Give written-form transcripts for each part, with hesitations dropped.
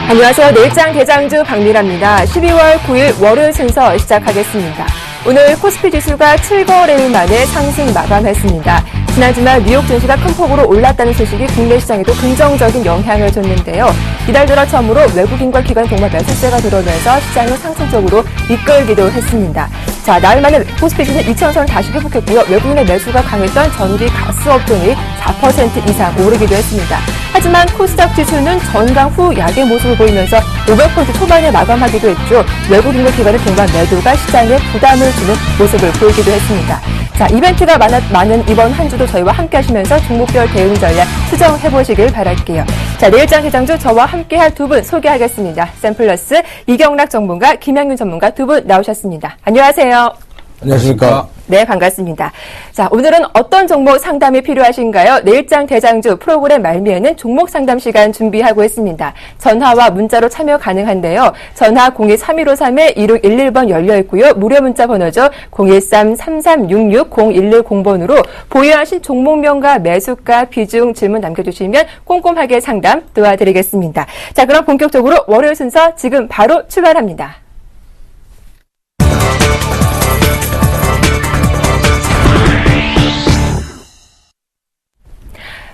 안녕하세요. 내일장 대장주 박미라입니다. 12월 9일 월요일 순서 시작하겠습니다. 오늘 코스피 지수가 7거래일 만에 상승 마감했습니다. 지난 주말 뉴욕 증시가 큰 폭으로 올랐다는 소식이 국내 시장에도 긍정적인 영향을 줬는데요. 이달 들어 처음으로 외국인과 기관 동반 매수세가 들어오면서 시장을 상승적으로 이끌기도 했습니다. 자, 나흘 만에 코스피 지수는 2,000선을 다시 회복했고요. 외국인의 매수가 강했던 전기, 가스업 등이 4% 이상 오르기도 했습니다. 하지만 코스닥 지수는 전강 후 약의 모습을 보이면서 500% 초반에 마감하기도 했죠. 외국인과 기관의 동반 매도가 시장에 부담을 주는 모습을 보이기도 했습니다. 자, 이벤트가 많은 이번 한 주도 저희와 함께 하시면서 종목별 대응 전략 수정해보시길 바랄게요. 자, 내일장 대장주 저와 함께할 두 분 소개하겠습니다. 샘플러스 이경락 전문가, 김양균 전문가 두 분 나오셨습니다. 안녕하세요. 안녕하십니까. 네, 반갑습니다. 자, 오늘은 어떤 종목 상담이 필요하신가요? 내일장 대장주 프로그램 말미에는 종목 상담 시간 준비하고 있습니다. 전화와 문자로 참여 가능한데요. 전화 02-3153-2611번 열려있고요. 무료 문자 번호죠. 013-3366-0110번으로 보유하신 종목명과 매수가, 비중, 질문 남겨주시면 꼼꼼하게 상담 도와드리겠습니다. 자, 그럼 본격적으로 월요일 순서 지금 바로 출발합니다.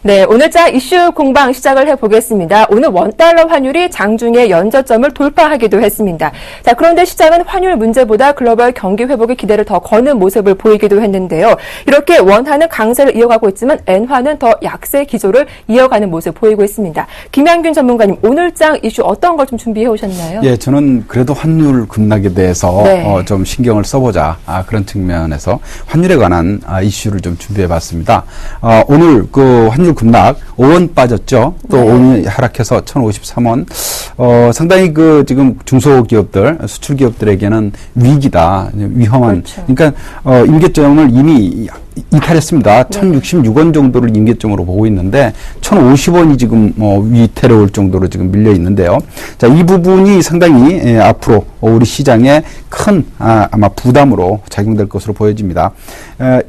네, 오늘자 이슈 공방 시작을 해보겠습니다. 오늘 원달러 환율이 장중에 연저점을 돌파하기도 했습니다. 자, 그런데 시장은 환율 문제보다 글로벌 경기 회복의 기대를 더 거는 모습을 보이기도 했는데요. 이렇게 원화는 강세를 이어가고 있지만 엔화는 더 약세 기조를 이어가는 모습 보이고 있습니다. 김양균 전문가님, 오늘장 이슈 어떤 걸 좀 준비해 오셨나요? 예, 저는 그래도 환율 급락에 대해서 좀 신경을 써보자 그런 측면에서 환율에 관한 이슈를 좀 준비해 봤습니다. 오늘 그 환율 급락 5원 빠졌죠. 또 5원이 하락해서 1,053원. 상당히 그 지금 중소기업들, 수출기업들에게는 위기다, 위험한. 그렇죠. 그러니까 임계점을 이미 이탈했습니다. 1,066원 정도를 임계점으로 보고 있는데 1,050원이 지금 위태로 올 정도로 지금 밀려 있는데요. 자, 이 부분이 상당히 앞으로 우리 시장에 큰 아마 부담으로 작용될 것으로 보여집니다.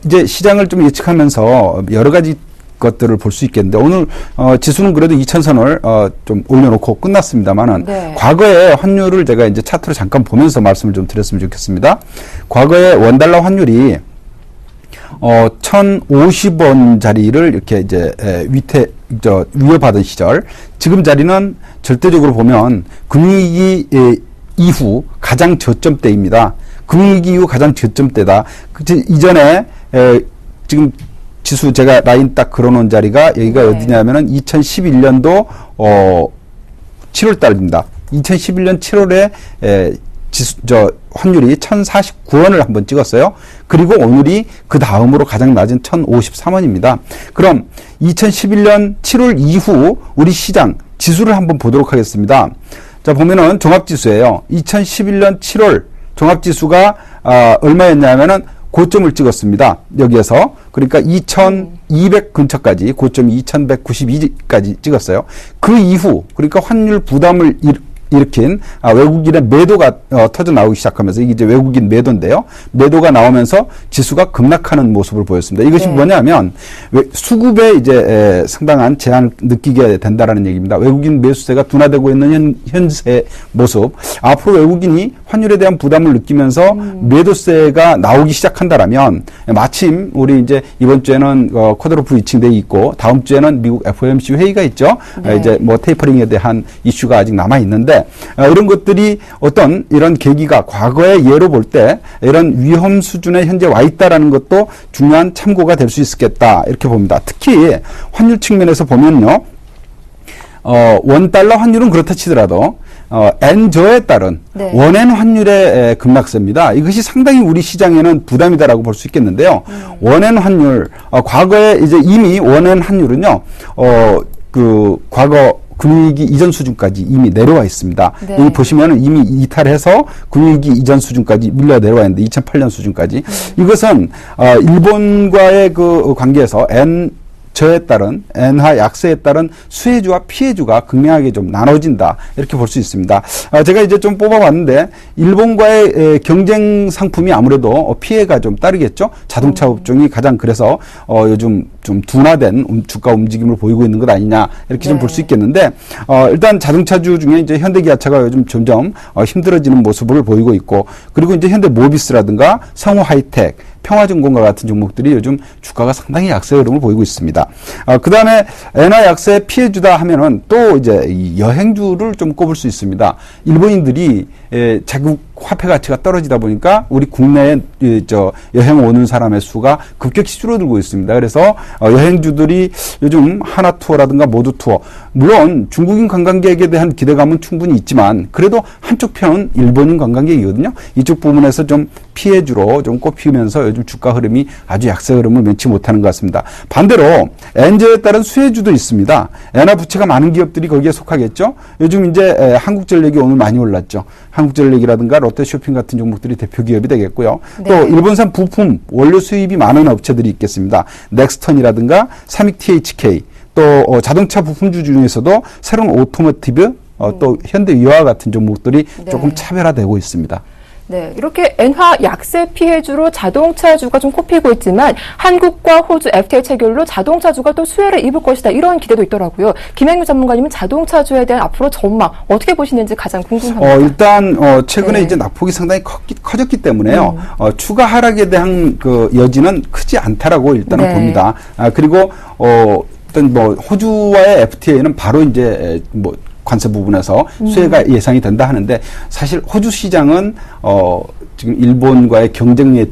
이제 시장을 좀 예측하면서 여러 가지 것들을 볼 수 있겠는데 오늘 지수는 그래도 2,000선을 좀 올려놓고 끝났습니다만은 과거의 환율을 제가 이제 차트로 잠깐 보면서 말씀을 좀 드렸으면 좋겠습니다. 과거의 원달러 환율이 1,050원 자리를 이렇게 이제 위협하던 시절, 지금 자리는 절대적으로 보면 금융위기 이후 가장 저점대입니다. 금융위기 이후 가장 저점대다. 이전에 지금 지수 제가 라인 딱 그려놓은 자리가 여기가 어디냐면은 2011년도 7월 달입니다. 2011년 7월에 환율이 1,049원을 한번 찍었어요. 그리고 오늘이 그 다음으로 가장 낮은 1,053원입니다. 그럼 2011년 7월 이후 우리 시장 지수를 한번 보도록 하겠습니다. 자, 보면은 종합지수예요. 2011년 7월 종합지수가 얼마였냐면은 고점을 찍었습니다. 여기에서. 그러니까 2,200 근처까지, 고점이 2,192까지 찍었어요. 그 이후, 그러니까 환율 부담을 일으킨 외국인의 매도가 터져 나오기 시작하면서, 이게 이제 외국인 매도인데요. 매도가 나오면서 지수가 급락하는 모습을 보였습니다. 이것이 뭐냐면 수급에 이제 상당한 제한을 느끼게 된다라는 얘기입니다. 외국인 매수세가 둔화되고 있는 현재 모습. 앞으로 외국인이 환율에 대한 부담을 느끼면서 매도세가 나오기 시작한다라면, 마침 우리 이제 이번 주에는 쿼드로플 위칭되어 있고 다음 주에는 미국 FOMC 회의가 있죠. 이제 뭐 테이퍼링에 대한 이슈가 아직 남아 있는데, 이런 것들이 어떤 이런 계기가 과거의 예로 볼 때 이런 위험 수준에 현재 와 있다라는 것도 중요한 참고가 될 수 있겠다, 이렇게 봅니다. 특히 환율 측면에서 보면요, 원달러 환율은 그렇다 치더라도 엔저에 따른 원엔 환율의 급락세입니다. 이것이 상당히 우리 시장에는 부담이다라고 볼 수 있겠는데요. 원엔 환율, 과거에 이제 이미 원엔 환율은요, 과거 금융위기 이전 수준까지 이미 내려와 있습니다. 여기 보시면은 이미 이탈해서 금융위기 이전 수준까지 밀려 내려와 있는데 2008년 수준까지. 이것은 일본과의 그 관계에서 저에 따른 엔화 약세에 따른 수혜주와 피해주가 극명하게 좀 나눠진다 이렇게 볼 수 있습니다. 제가 이제 좀 뽑아봤는데 일본과의 경쟁 상품이 아무래도 피해가 좀 따르겠죠. 자동차 업종이 가장 그래서 요즘 좀 둔화된 주가 움직임을 보이고 있는 것 아니냐 이렇게 좀 볼 수 있겠는데 일단 자동차주 중에 이제 현대기아차가 요즘 점점 힘들어지는 모습을 보이고 있고 그리고 이제 현대모비스라든가 성우하이텍 평화증권과 같은 종목들이 요즘 주가가 상당히 약세 흐름을 보이고 있습니다. 그 다음에 엔화 약세 피해주다 하면은 또 이제 이 여행주를 좀 꼽을 수 있습니다. 일본인들이 자국 화폐 가치가 떨어지다 보니까 우리 국내에 여행 오는 사람의 수가 급격히 줄어들고 있습니다. 그래서 여행주들이 요즘 하나투어라든가 모두투어 물론 중국인 관광객에 대한 기대감은 충분히 있지만 그래도 한쪽 편은 일본인 관광객이거든요. 이쪽 부분에서 좀 피해주로 좀 꼽히면서 요즘 주가 흐름이 아주 약세 흐름을 면치 못하는 것 같습니다. 반대로 엔저에 따른 수혜주도 있습니다. 엔화 부채가 많은 기업들이 거기에 속하겠죠. 요즘 이제 한국전력이 오늘 많이 올랐죠. 한국전력이라든가 롯데쇼핑 같은 종목들이 대표 기업이 되겠고요. 네. 또 일본산 부품 원료 수입이 많은 업체들이 있겠습니다. 넥스턴이라든가 삼익THK 또 자동차 부품주 중에서도 새로운 오토모티브 또 현대유화 같은 종목들이 네. 조금 차별화되고 있습니다. 네, 이렇게 엔화 약세 피해주로 자동차주가 좀 꼽히고 있지만 한국과 호주 FTA 체결로 자동차주가 또 수혜를 입을 것이다 이런 기대도 있더라고요. 김행규 전문가님은 자동차주에 대한 앞으로 전망 어떻게 보시는지 가장 궁금합니다. 일단 최근에 네. 이제 낙폭이 상당히 커졌기 때문에요. 추가 하락에 대한 그 여지는 크지 않다라고 일단은 네. 봅니다. 그리고 일단 뭐 호주와의 FTA는 바로 이제 관세 부분에서 수혜가 예상이 된다 하는데 사실 호주 시장은 지금 일본과의 경쟁력에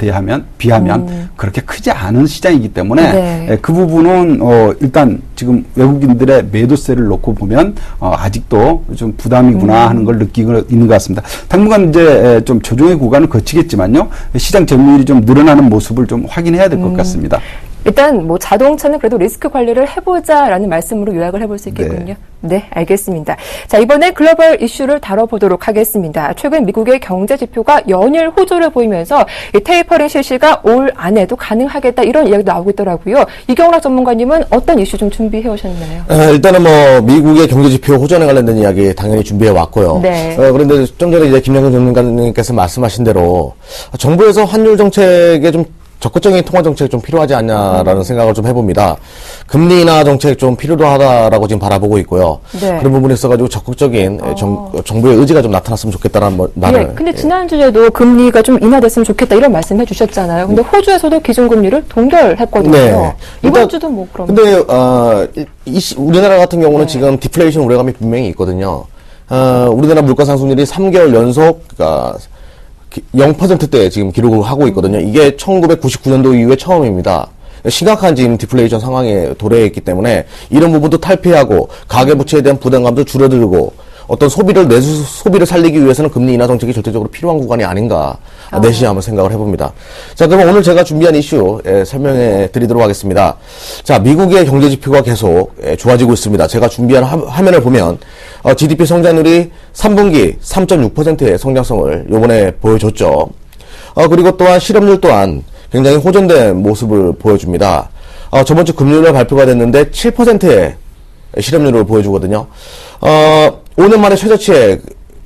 비하면 그렇게 크지 않은 시장이기 때문에 네. 그 부분은 일단 지금 외국인들의 매도세를 놓고 보면 아직도 좀 부담이구나 하는 걸 느끼고 있는 것 같습니다. 당분간 이제 좀 조정의 구간을 거치겠지만요. 시장 점유율이 좀 늘어나는 모습을 좀 확인해야 될 것 같습니다. 일단 뭐 자동차는 그래도 리스크 관리를 해보자라는 말씀으로 요약을 해볼 수 있겠군요. 네, 알겠습니다. 자, 이번에 글로벌 이슈를 다뤄보도록 하겠습니다. 최근 미국의 경제 지표가 연일 호조를 보이면서 이 테이퍼링 실시가 올 안에도 가능하겠다 이런 이야기도 나오고 있더라고요. 이경락 전문가님은 어떤 이슈 좀 준비해 오셨나요? 일단은 뭐 미국의 경제 지표 호전에 관련된 이야기 당연히 준비해 왔고요. 네. 그런데 좀 전에 이제 김영근 전문가님께서 말씀하신 대로 정부에서 환율 정책에 좀 적극적인 통화 정책이 좀 필요하지 않냐라는 생각을 좀 해봅니다. 금리 인하 정책 좀 필요도 하다라고 지금 바라보고 있고요. 네. 그런 부분에 있어가지고 적극적인 정부의 의지가 좀 나타났으면 좋겠다라는 말을. 예, 근데 지난주에도 금리가 좀 인하됐으면 좋겠다 이런 말씀 해주셨잖아요. 근데 호주에서도 기준금리를 동결했거든요. 네. 이번 주도 뭐 그럼. 근데 우리나라 같은 경우는 지금 디플레이션 우려감이 분명히 있거든요. 우리나라 물가 상승률이 3개월 연속, 그러니까 0%대 지금 기록을 하고 있거든요. 이게 1999년도 이후에 처음입니다. 심각한 지금 디플레이션 상황에 도래했기 때문에 이런 부분도 탈피하고 가계부채에 대한 부담감도 줄어들고 어떤 소비를 살리기 위해서는 금리 인하 정책이 절대적으로 필요한 구간이 아닌가 내시 한번 생각을 해봅니다. 자, 그럼 오늘 제가 준비한 이슈 설명해 드리도록 하겠습니다. 자, 미국의 경제 지표가 계속 좋아지고 있습니다. 제가 준비한 화면을 보면 GDP 성장률이 3분기 3.6%의 성장성을 요번에 보여줬죠. 그리고 또한 실업률 또한 굉장히 호전된 모습을 보여줍니다. 저번 주 금요일에 발표가 됐는데 7%의 실업률을 보여주거든요. 5년 만에 최저치의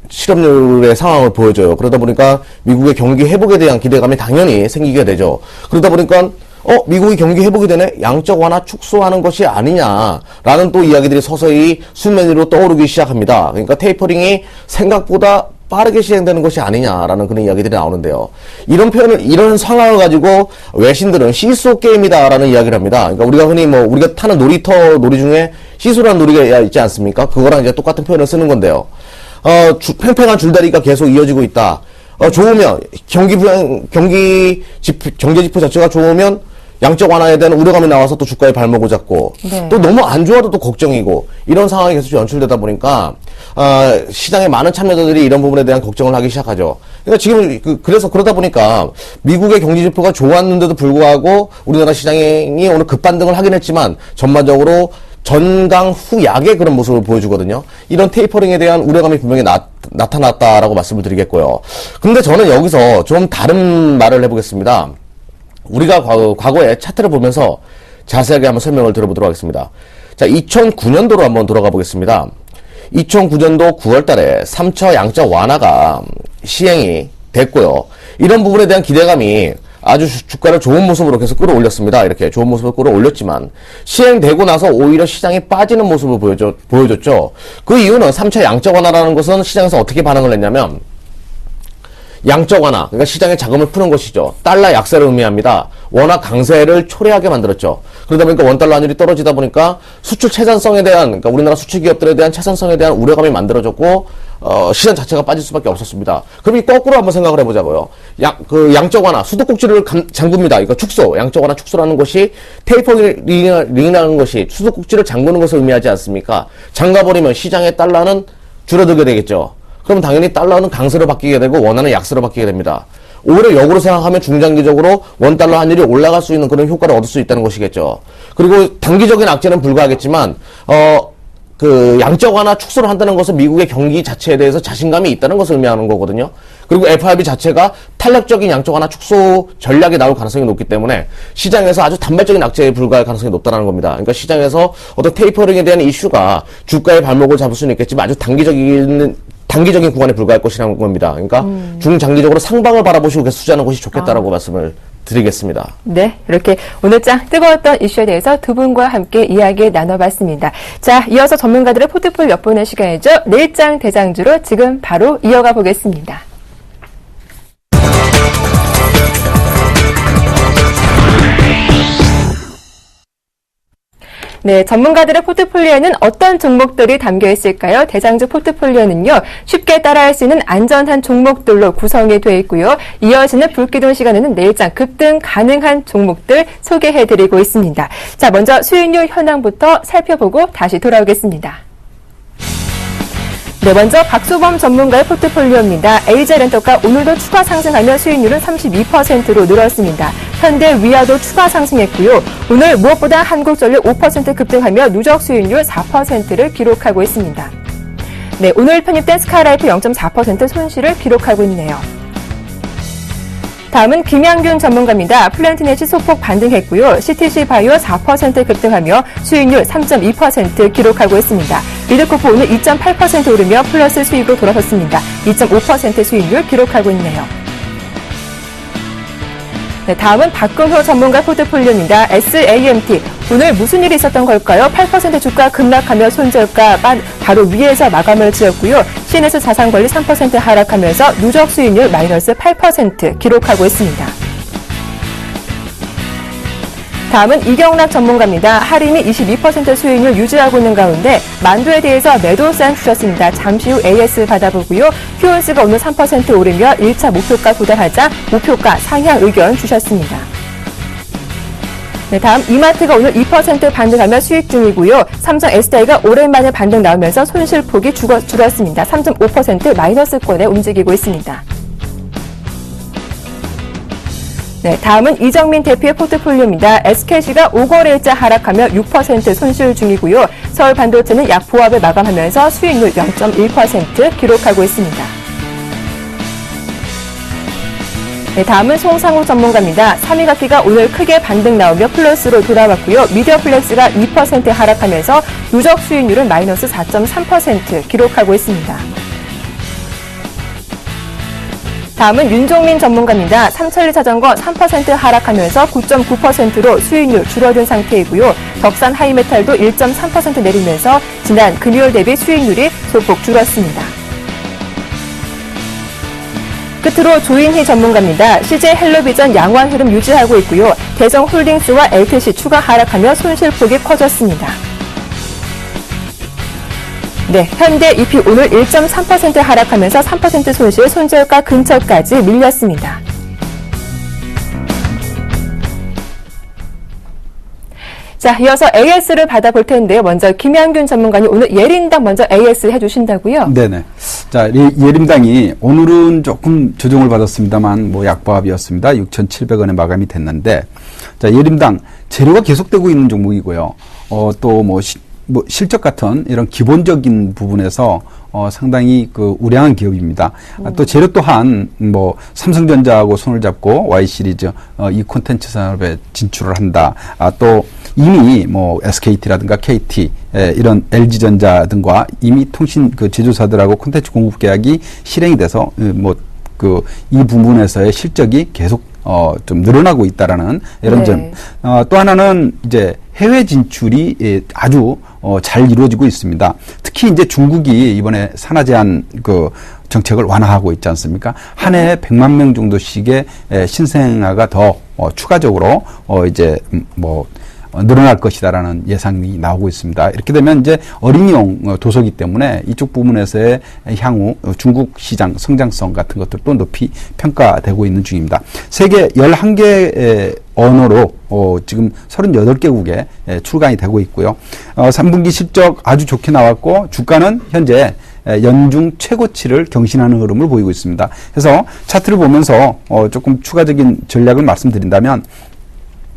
실업률의 상황을 보여줘요. 그러다 보니까 미국의 경기 회복에 대한 기대감이 당연히 생기게 되죠. 그러다 보니까 미국이 경기 회복이 되네? 양적 완화 축소하는 것이 아니냐라는 또 이야기들이 서서히 수면 위로 떠오르기 시작합니다. 그러니까 테이퍼링이 생각보다 빠르게 시행되는 것이 아니냐라는 그런 이야기들이 나오는데요. 이런 상황을 가지고 외신들은 시소 게임이다라는 이야기를 합니다. 그러니까 우리가 흔히 우리가 타는 놀이 중에 시소라는 놀이가 있지 않습니까? 그거랑 이제 똑같은 표현을 쓰는 건데요. 팽팽한 줄다리가 계속 이어지고 있다. 좋으면 경제 지표 자체가 좋으면 양적 완화에 대한 우려감이 나와서 또 주가에 발목을 잡고 네. 또 너무 안 좋아도 또 걱정이고 이런 상황이 계속 연출되다 보니까 시장의 많은 참여자들이 이런 부분에 대한 걱정을 하기 시작하죠. 그러니까 지금 그래서 그러다 보니까 미국의 경제 지표가 좋았는데도 불구하고 우리나라 시장이 오늘 급반등을 하긴 했지만 전반적으로 전강 후약의 그런 모습을 보여주거든요. 이런 테이퍼링에 대한 우려감이 분명히 나타났다라고 말씀을 드리겠고요. 근데 저는 여기서 좀 다른 말을 해보겠습니다. 우리가 과거에 차트를 보면서 자세하게 한번 설명을 들어보도록 하겠습니다. 자, 2009년도로 한번 돌아가 보겠습니다. 2009년도 9월 달에 3차 양적 완화가 시행이 됐고요. 이런 부분에 대한 기대감이 아주 주가를 좋은 모습으로 계속 끌어올렸습니다. 이렇게 좋은 모습을 끌어올렸지만 시행되고 나서 오히려 시장이 빠지는 모습을 보여줬죠. 그 이유는 3차 양적 완화라는 것은 시장에서 어떻게 반응을 했냐면 양적 완화, 그러니까 시장에 자금을 푸는 것이죠. 달러 약세를 의미합니다. 원화 강세를 초래하게 만들었죠. 그러다 보니까 원달러 환율이 떨어지다 보니까 수출 채산성에 대한, 그러니까 우리나라 수출 기업들에 대한 채산성에 대한 우려감이 만들어졌고, 시장 자체가 빠질 수밖에 없었습니다. 그럼 이 거꾸로 한번 생각을 해보자고요. 양적 완화, 수도꼭지를 잠굽니다. 이거 축소, 양적 완화 축소라는 것이 테이퍼링이라는 것이 수도꼭지를 잠그는 것을 의미하지 않습니까? 잠가버리면 시장의 달러는 줄어들게 되겠죠. 그럼 당연히 달러는 강세로 바뀌게 되고 원화는 약세로 바뀌게 됩니다. 오히려 역으로 생각하면 중장기적으로 원달러 환율이 올라갈 수 있는 그런 효과를 얻을 수 있다는 것이겠죠. 그리고 단기적인 악재는 불가하겠지만 양적 완화 축소를 한다는 것은 미국의 경기 자체에 대해서 자신감이 있다는 것을 의미하는 거거든요. 그리고 FRB 자체가 탄력적인 양적 완화 축소 전략이 나올 가능성이 높기 때문에 시장에서 아주 단발적인 악재에 불과할 가능성이 높다는 겁니다. 그러니까 시장에서 어떤 테이퍼링에 대한 이슈가 주가의 발목을 잡을 수는 있겠지만 아주 단기적인 구간에 불과할 것이라는 겁니다. 그러니까 중장기적으로 상방을 바라보시고 계속 투자하는 것이 좋겠다라고 말씀을 드리겠습니다. 네, 이렇게 오늘 장 뜨거웠던 이슈에 대해서 두 분과 함께 이야기 나눠봤습니다. 자, 이어서 전문가들의 포트폴리오 엿보는 시간이죠. 내일장 대장주로 지금 바로 이어가 보겠습니다. 네, 전문가들의 포트폴리오에는 어떤 종목들이 담겨 있을까요? 대장주 포트폴리오는요, 쉽게 따라할 수 있는 안전한 종목들로 구성이 되어 있고요. 이어지는 불기둥 시간에는 내일장 급등 가능한 종목들 소개해드리고 있습니다. 자, 먼저 수익률 현황부터 살펴보고 다시 돌아오겠습니다. 네, 먼저 박수범 전문가의 포트폴리오입니다. AJ렌터카 오늘도 추가 상승하며 수익률은 32%로 늘었습니다. 현대 위아도 추가 상승했고요. 오늘 무엇보다 한국전력 5% 급등하며 누적 수익률 4%를 기록하고 있습니다. 네, 오늘 편입된 스카이라이프 0.4% 손실을 기록하고 있네요. 다음은 김양균 전문가입니다. 플랜티넷이 소폭 반등했고요. CTC 바이오 4% 급등하며 수익률 3.2% 기록하고 있습니다. 리드코프 오늘 2.8% 오르며 플러스 수익으로 돌아섰습니다. 2.5% 수익률 기록하고 있네요. 네, 다음은 박근호 전문가 포트폴리오입니다. SAMT. 오늘 무슨 일이 있었던 걸까요? 8% 주가 급락하며 손절가 바로 위에서 마감을 지었고요. CNS 자산관리 3% 하락하면서 누적 수익률 마이너스 8% 기록하고 있습니다. 다음은 이경락 전문가입니다. 하림이 22% 수익률 유지하고 있는 가운데 만두에 대해서 매도 사인 주셨습니다. 잠시 후 AS 받아보고요. 휴온스가 오늘 3% 오르며 1차 목표가 도달하자 목표가 상향 의견 주셨습니다. 네, 다음 이마트가 오늘 2% 반등하며 수익 중이고요. 삼성 SDI가 오랜만에 반등 나오면서 손실폭이 줄었습니다. 3.5% 마이너스권에 움직이고 있습니다. 네, 다음은 이정민 대표의 포트폴리오입니다. SKC가 5거래일자 하락하며 6% 손실 중이고요. 서울반도체는 약 보합을 마감하면서 수익률 0.1% 기록하고 있습니다. 네, 다음은 송상욱 전문가입니다. 3위각기가 오늘 크게 반등 나오며 플러스로 돌아왔고요. 미디어플렉스가 2% 하락하면서 누적 수익률은 마이너스 4.3% 기록하고 있습니다. 다음은 윤종민 전문가입니다. 삼천리자전거 3% 하락하면서 9.9%로 수익률 줄어든 상태이고요. 덕산 하이메탈도 1.3% 내리면서 지난 금요일 대비 수익률이 소폭 줄었습니다. 끝으로 조인희 전문가입니다. CJ 헬로비전 양호한 흐름 유지하고 있고요. 대성홀딩스와 LTC 추가 하락하며 손실폭이 커졌습니다. 네, 현대 EP 오늘 1.3% 하락하면서 3% 손실, 손절가 근처까지 밀렸습니다. 자, 이어서 AS를 받아볼 텐데요. 먼저 김양균 전문가님 오늘 예림당 먼저 AS 해주신다고요? 네네. 자, 예림당이 오늘은 조금 조정을 받았습니다만 약보합이었습니다. 6,700원에 마감이 됐는데, 자, 예림당 재료가 계속되고 있는 종목이고요. 또 뭐 실적 같은 이런 기본적인 부분에서 상당히 그 우량한 기업입니다. 또 재료 또한 뭐 삼성전자하고 손을 잡고 Y 시리즈 이 콘텐츠 산업에 진출을 한다. 또 이미 뭐 SKT라든가 KT 이런 LG전자 등과 이미 통신 그 제조사들하고 콘텐츠 공급 계약이 실행이 돼서 뭐 그 이 부분에서의 실적이 계속 좀 늘어나고 있다라는 이런 점. 또 하나는 이제 해외 진출이 아주 잘 이루어지고 있습니다. 특히 이제 중국이 이번에 산화 제한 그 정책을 완화하고 있지 않습니까? 한 해에 100만 명 정도씩의 신생아가 더 추가적으로 이제 뭐 늘어날 것이다라는 예상이 나오고 있습니다. 이렇게 되면 이제 어린이용 도서기 때문에 이쪽 부분에서의 향후 중국 시장 성장성 같은 것들도 높이 평가되고 있는 중입니다. 세계 11개의 언어로 지금 38개국에 출간이 되고 있고요. 3분기 실적 아주 좋게 나왔고 주가는 현재 연중 최고치를 경신하는 흐름을 보이고 있습니다. 그래서 차트를 보면서 조금 추가적인 전략을 말씀드린다면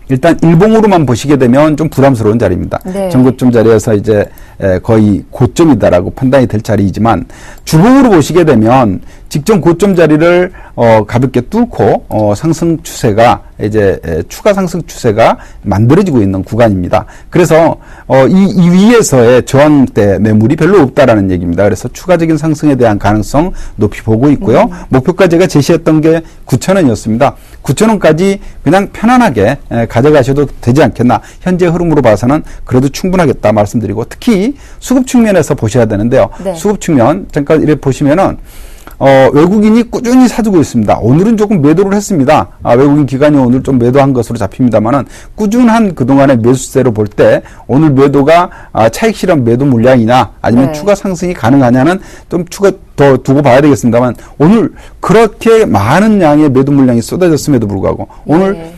일단 일봉으로만 보시게 되면 좀 부담스러운 자리입니다. 네. 전고점 자리에서 이제 거의 고점이다라고 판단이 될 자리이지만 주봉으로 보시게 되면 직전 고점 자리를 가볍게 뚫고 상승 추세가 이제 추가 상승 추세가 만들어지고 있는 구간입니다. 그래서 이 위에서의 저항대 매물이 별로 없다라는 얘기입니다. 그래서 추가적인 상승에 대한 가능성 높이 보고 있고요. 목표가 제가 제시했던 게 9,000원이었습니다. 9,000원까지 그냥 편안하게 가져가셔도 되지 않겠나. 현재 흐름으로 봐서는 그래도 충분하겠다 말씀드리고 특히 수급 측면에서 보셔야 되는데요. 네. 수급 측면 잠깐 이렇게 보시면은 외국인이 꾸준히 사주고 있습니다. 오늘은 조금 매도를 했습니다. 외국인 기관이 오늘 좀 매도한 것으로 잡힙니다만은 꾸준한 그동안의 매수세로 볼 때 오늘 매도가 차익 실현 매도 물량이나 아니면 네. 추가 상승이 가능하냐는 좀 추가 더 두고 봐야 되겠습니다만 오늘 그렇게 많은 양의 매도 물량이 쏟아졌음에도 불구하고 오늘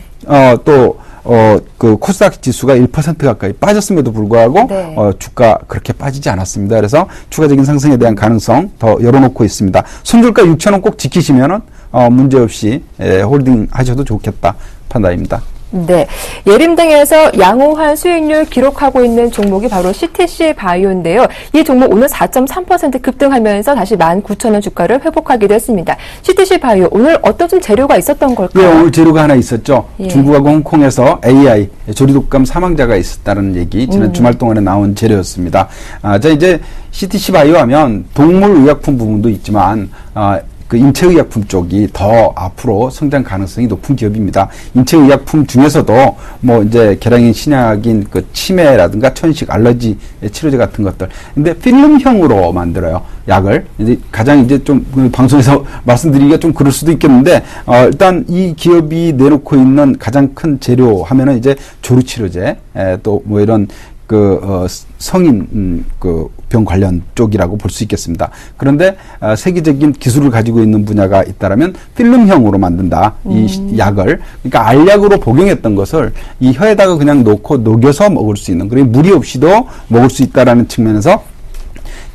그 코스닥 지수가 1% 가까이 빠졌음에도 불구하고 네. 주가 그렇게 빠지지 않았습니다. 그래서 추가적인 상승에 대한 가능성 더 열어놓고 있습니다. 손절가 6,000원 꼭 지키시면은 문제없이 홀딩 하셔도 좋겠다 판단입니다. 네. 예림 등에서 양호한 수익률 기록하고 있는 종목이 바로 CTC 바이오인데요. 이 종목 오늘 4.3% 급등하면서 다시 19,000원 주가를 회복하기도 했습니다. CTC 바이오 오늘 어떤 좀 재료가 있었던 걸까요? 예, 오늘 재료가 하나 있었죠. 예. 중국하고 홍콩에서 AI 조류독감 사망자가 있었다는 얘기 지난 주말 동안에 나온 재료였습니다. 자 이제 CTC 바이오 하면 동물 의약품 부분도 있지만 그 인체의약품 쪽이 더 앞으로 성장 가능성이 높은 기업입니다. 인체의약품 중에서도 뭐 이제 계량인 신약인 그 치매라든가 천식 알러지 치료제 같은 것들. 근데 필름형으로 만들어요. 약을. 이제 가장 이제 좀 방송에서 말씀드리기가 좀 그럴 수도 있겠는데 일단 이 기업이 내놓고 있는 가장 큰 재료 하면은 이제 조류치료제 또 뭐 이런 성인 병 관련 쪽이라고 볼 수 있겠습니다. 그런데 세계적인 기술을 가지고 있는 분야가 있다라면 필름형으로 만든다. 이 약을 그러니까 알약으로 복용했던 것을 이 혀에다가 그냥 놓고 녹여서 먹을 수 있는 그리고 무리 없이도 먹을 수 있다라는 측면에서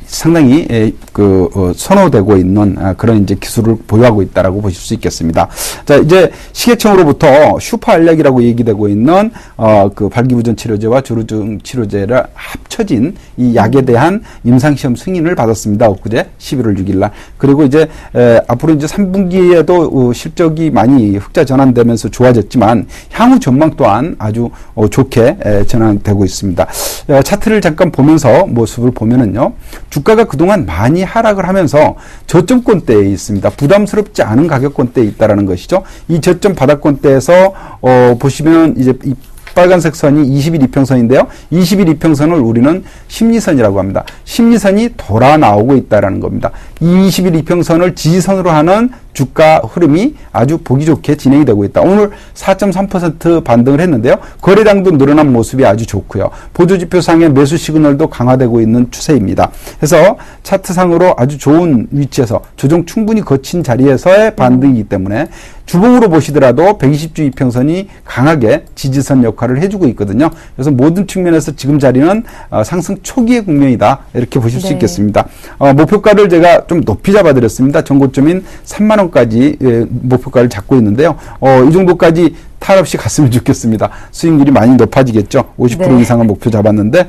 상당히 선호되고 있는 그런 이제 기술을 보유하고 있다라고 보실 수 있겠습니다. 자, 이제 시계청으로부터 슈퍼 알약이라고 얘기되고 있는 그 발기부전 치료제와 조류증 치료제를 합쳐진 이 약에 대한 임상시험 승인을 받았습니다. 엊그제 11월 6일 날. 그리고 이제 앞으로 이제 3분기에도 실적이 많이 흑자 전환되면서 좋아졌지만 향후 전망 또한 아주 좋게 전환되고 있습니다. 차트를 잠깐 보면서 모습을 보면은요. 주가가 그동안 많이 하락을 하면서 저점권대에 있습니다. 부담스럽지 않은 가격권대에 있다라는 것이죠. 이 저점 바닥권대에서 보시면 이제 이 빨간색 선이 20일 이평선인데요. 20일 이평선을 우리는 심리선이라고 합니다. 심리선이 돌아 나오고 있다라는 겁니다. 이 20일 이평선을 지지선으로 하는 주가 흐름이 아주 보기 좋게 진행이 되고 있다. 오늘 4.3% 반등을 했는데요. 거래량도 늘어난 모습이 아주 좋고요. 보조지표상의 매수 시그널도 강화되고 있는 추세입니다. 그래서 차트상으로 아주 좋은 위치에서 조정 충분히 거친 자리에서의 반등이기 때문에 주봉으로 보시더라도 120주 이평선이 강하게 지지선 역할을 해주고 있거든요. 그래서 모든 측면에서 지금 자리는 상승 초기의 국면이다. 이렇게 보실 수 있겠습니다. 목표가를 제가 좀 높이 잡아드렸습니다. 전고점인 3만 원까지 목표가를 잡고 있는데요. 이 정도까지 탈 없이 갔으면 좋겠습니다. 수익률이 많이 높아지겠죠. 50% 네. 이상을 목표 잡았는데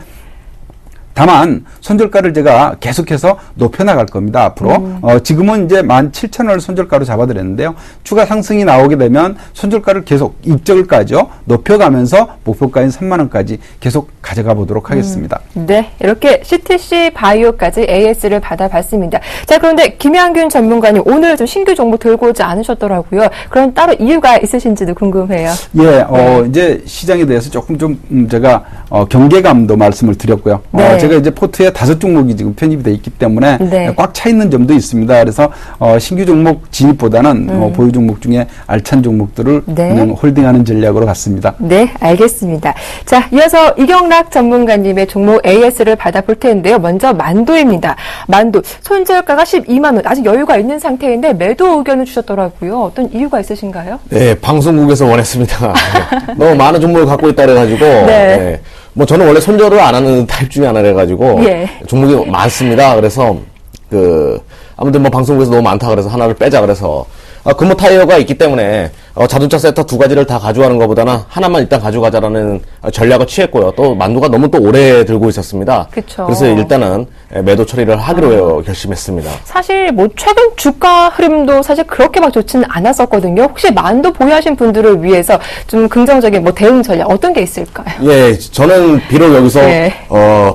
다만 손절가를 제가 계속해서 높여나갈 겁니다. 앞으로 지금은 이제 17,000원을 손절가로 잡아드렸는데요. 추가 상승이 나오게 되면 손절가를 계속 입적을까지요 높여가면서 목표가인 3만 원까지 계속 가져가 보도록 하겠습니다. 네, 이렇게 CTC 바이오까지 AS를 받아봤습니다. 자, 그런데 김양균 전문가님 오늘 좀 신규 종목 들고 오지 않으셨더라고요. 그런 따로 이유가 있으신지도 궁금해요. 예, 이제 시장에 대해서 조금 좀 제가 경계감도 말씀을 드렸고요. 네. 제가 이제 포트에 5종목이 지금 편입이 돼 있기 때문에 네. 꽉 차 있는 점도 있습니다. 그래서 신규 종목 진입보다는 보유 종목 중에 알찬 종목들을 네. 그냥 홀딩하는 전략으로 갔습니다. 네, 알겠습니다. 자, 이어서 이경락 전문가님의 종목 AS를 받아볼 텐데요. 먼저 만도입니다. 만도 손절가가 12만 원, 아직 여유가 있는 상태인데 매도 의견을 주셨더라고요. 어떤 이유가 있으신가요? 네, 방송국에서 원했습니다. 네. 너무 많은 종목을 갖고 있다 그래가지고. 네. 네. 뭐 저는 원래 손절을 안 하는 타입 중에 하나래가지고. 예. 종목이 많습니다. 그래서 아무튼 뭐 방송국에서 너무 많다 그래서 하나를 빼자 그래서. 금호 타이어가 있기 때문에 자동차 세터 2가지를 다 가져가는 것보다는 하나만 일단 가져가자라는 전략을 취했고요. 또 만두가 너무 또 오래 들고 있었습니다. 그쵸. 그래서 일단은 매도 처리를 하기로 결심했습니다. 사실 뭐 최근 주가 흐름도 사실 그렇게 막 좋지는 않았었거든요. 혹시 만도 보유하신 분들을 위해서 좀 긍정적인 뭐 대응 전략 어떤 게 있을까요? 예, 저는 비록 여기서 네.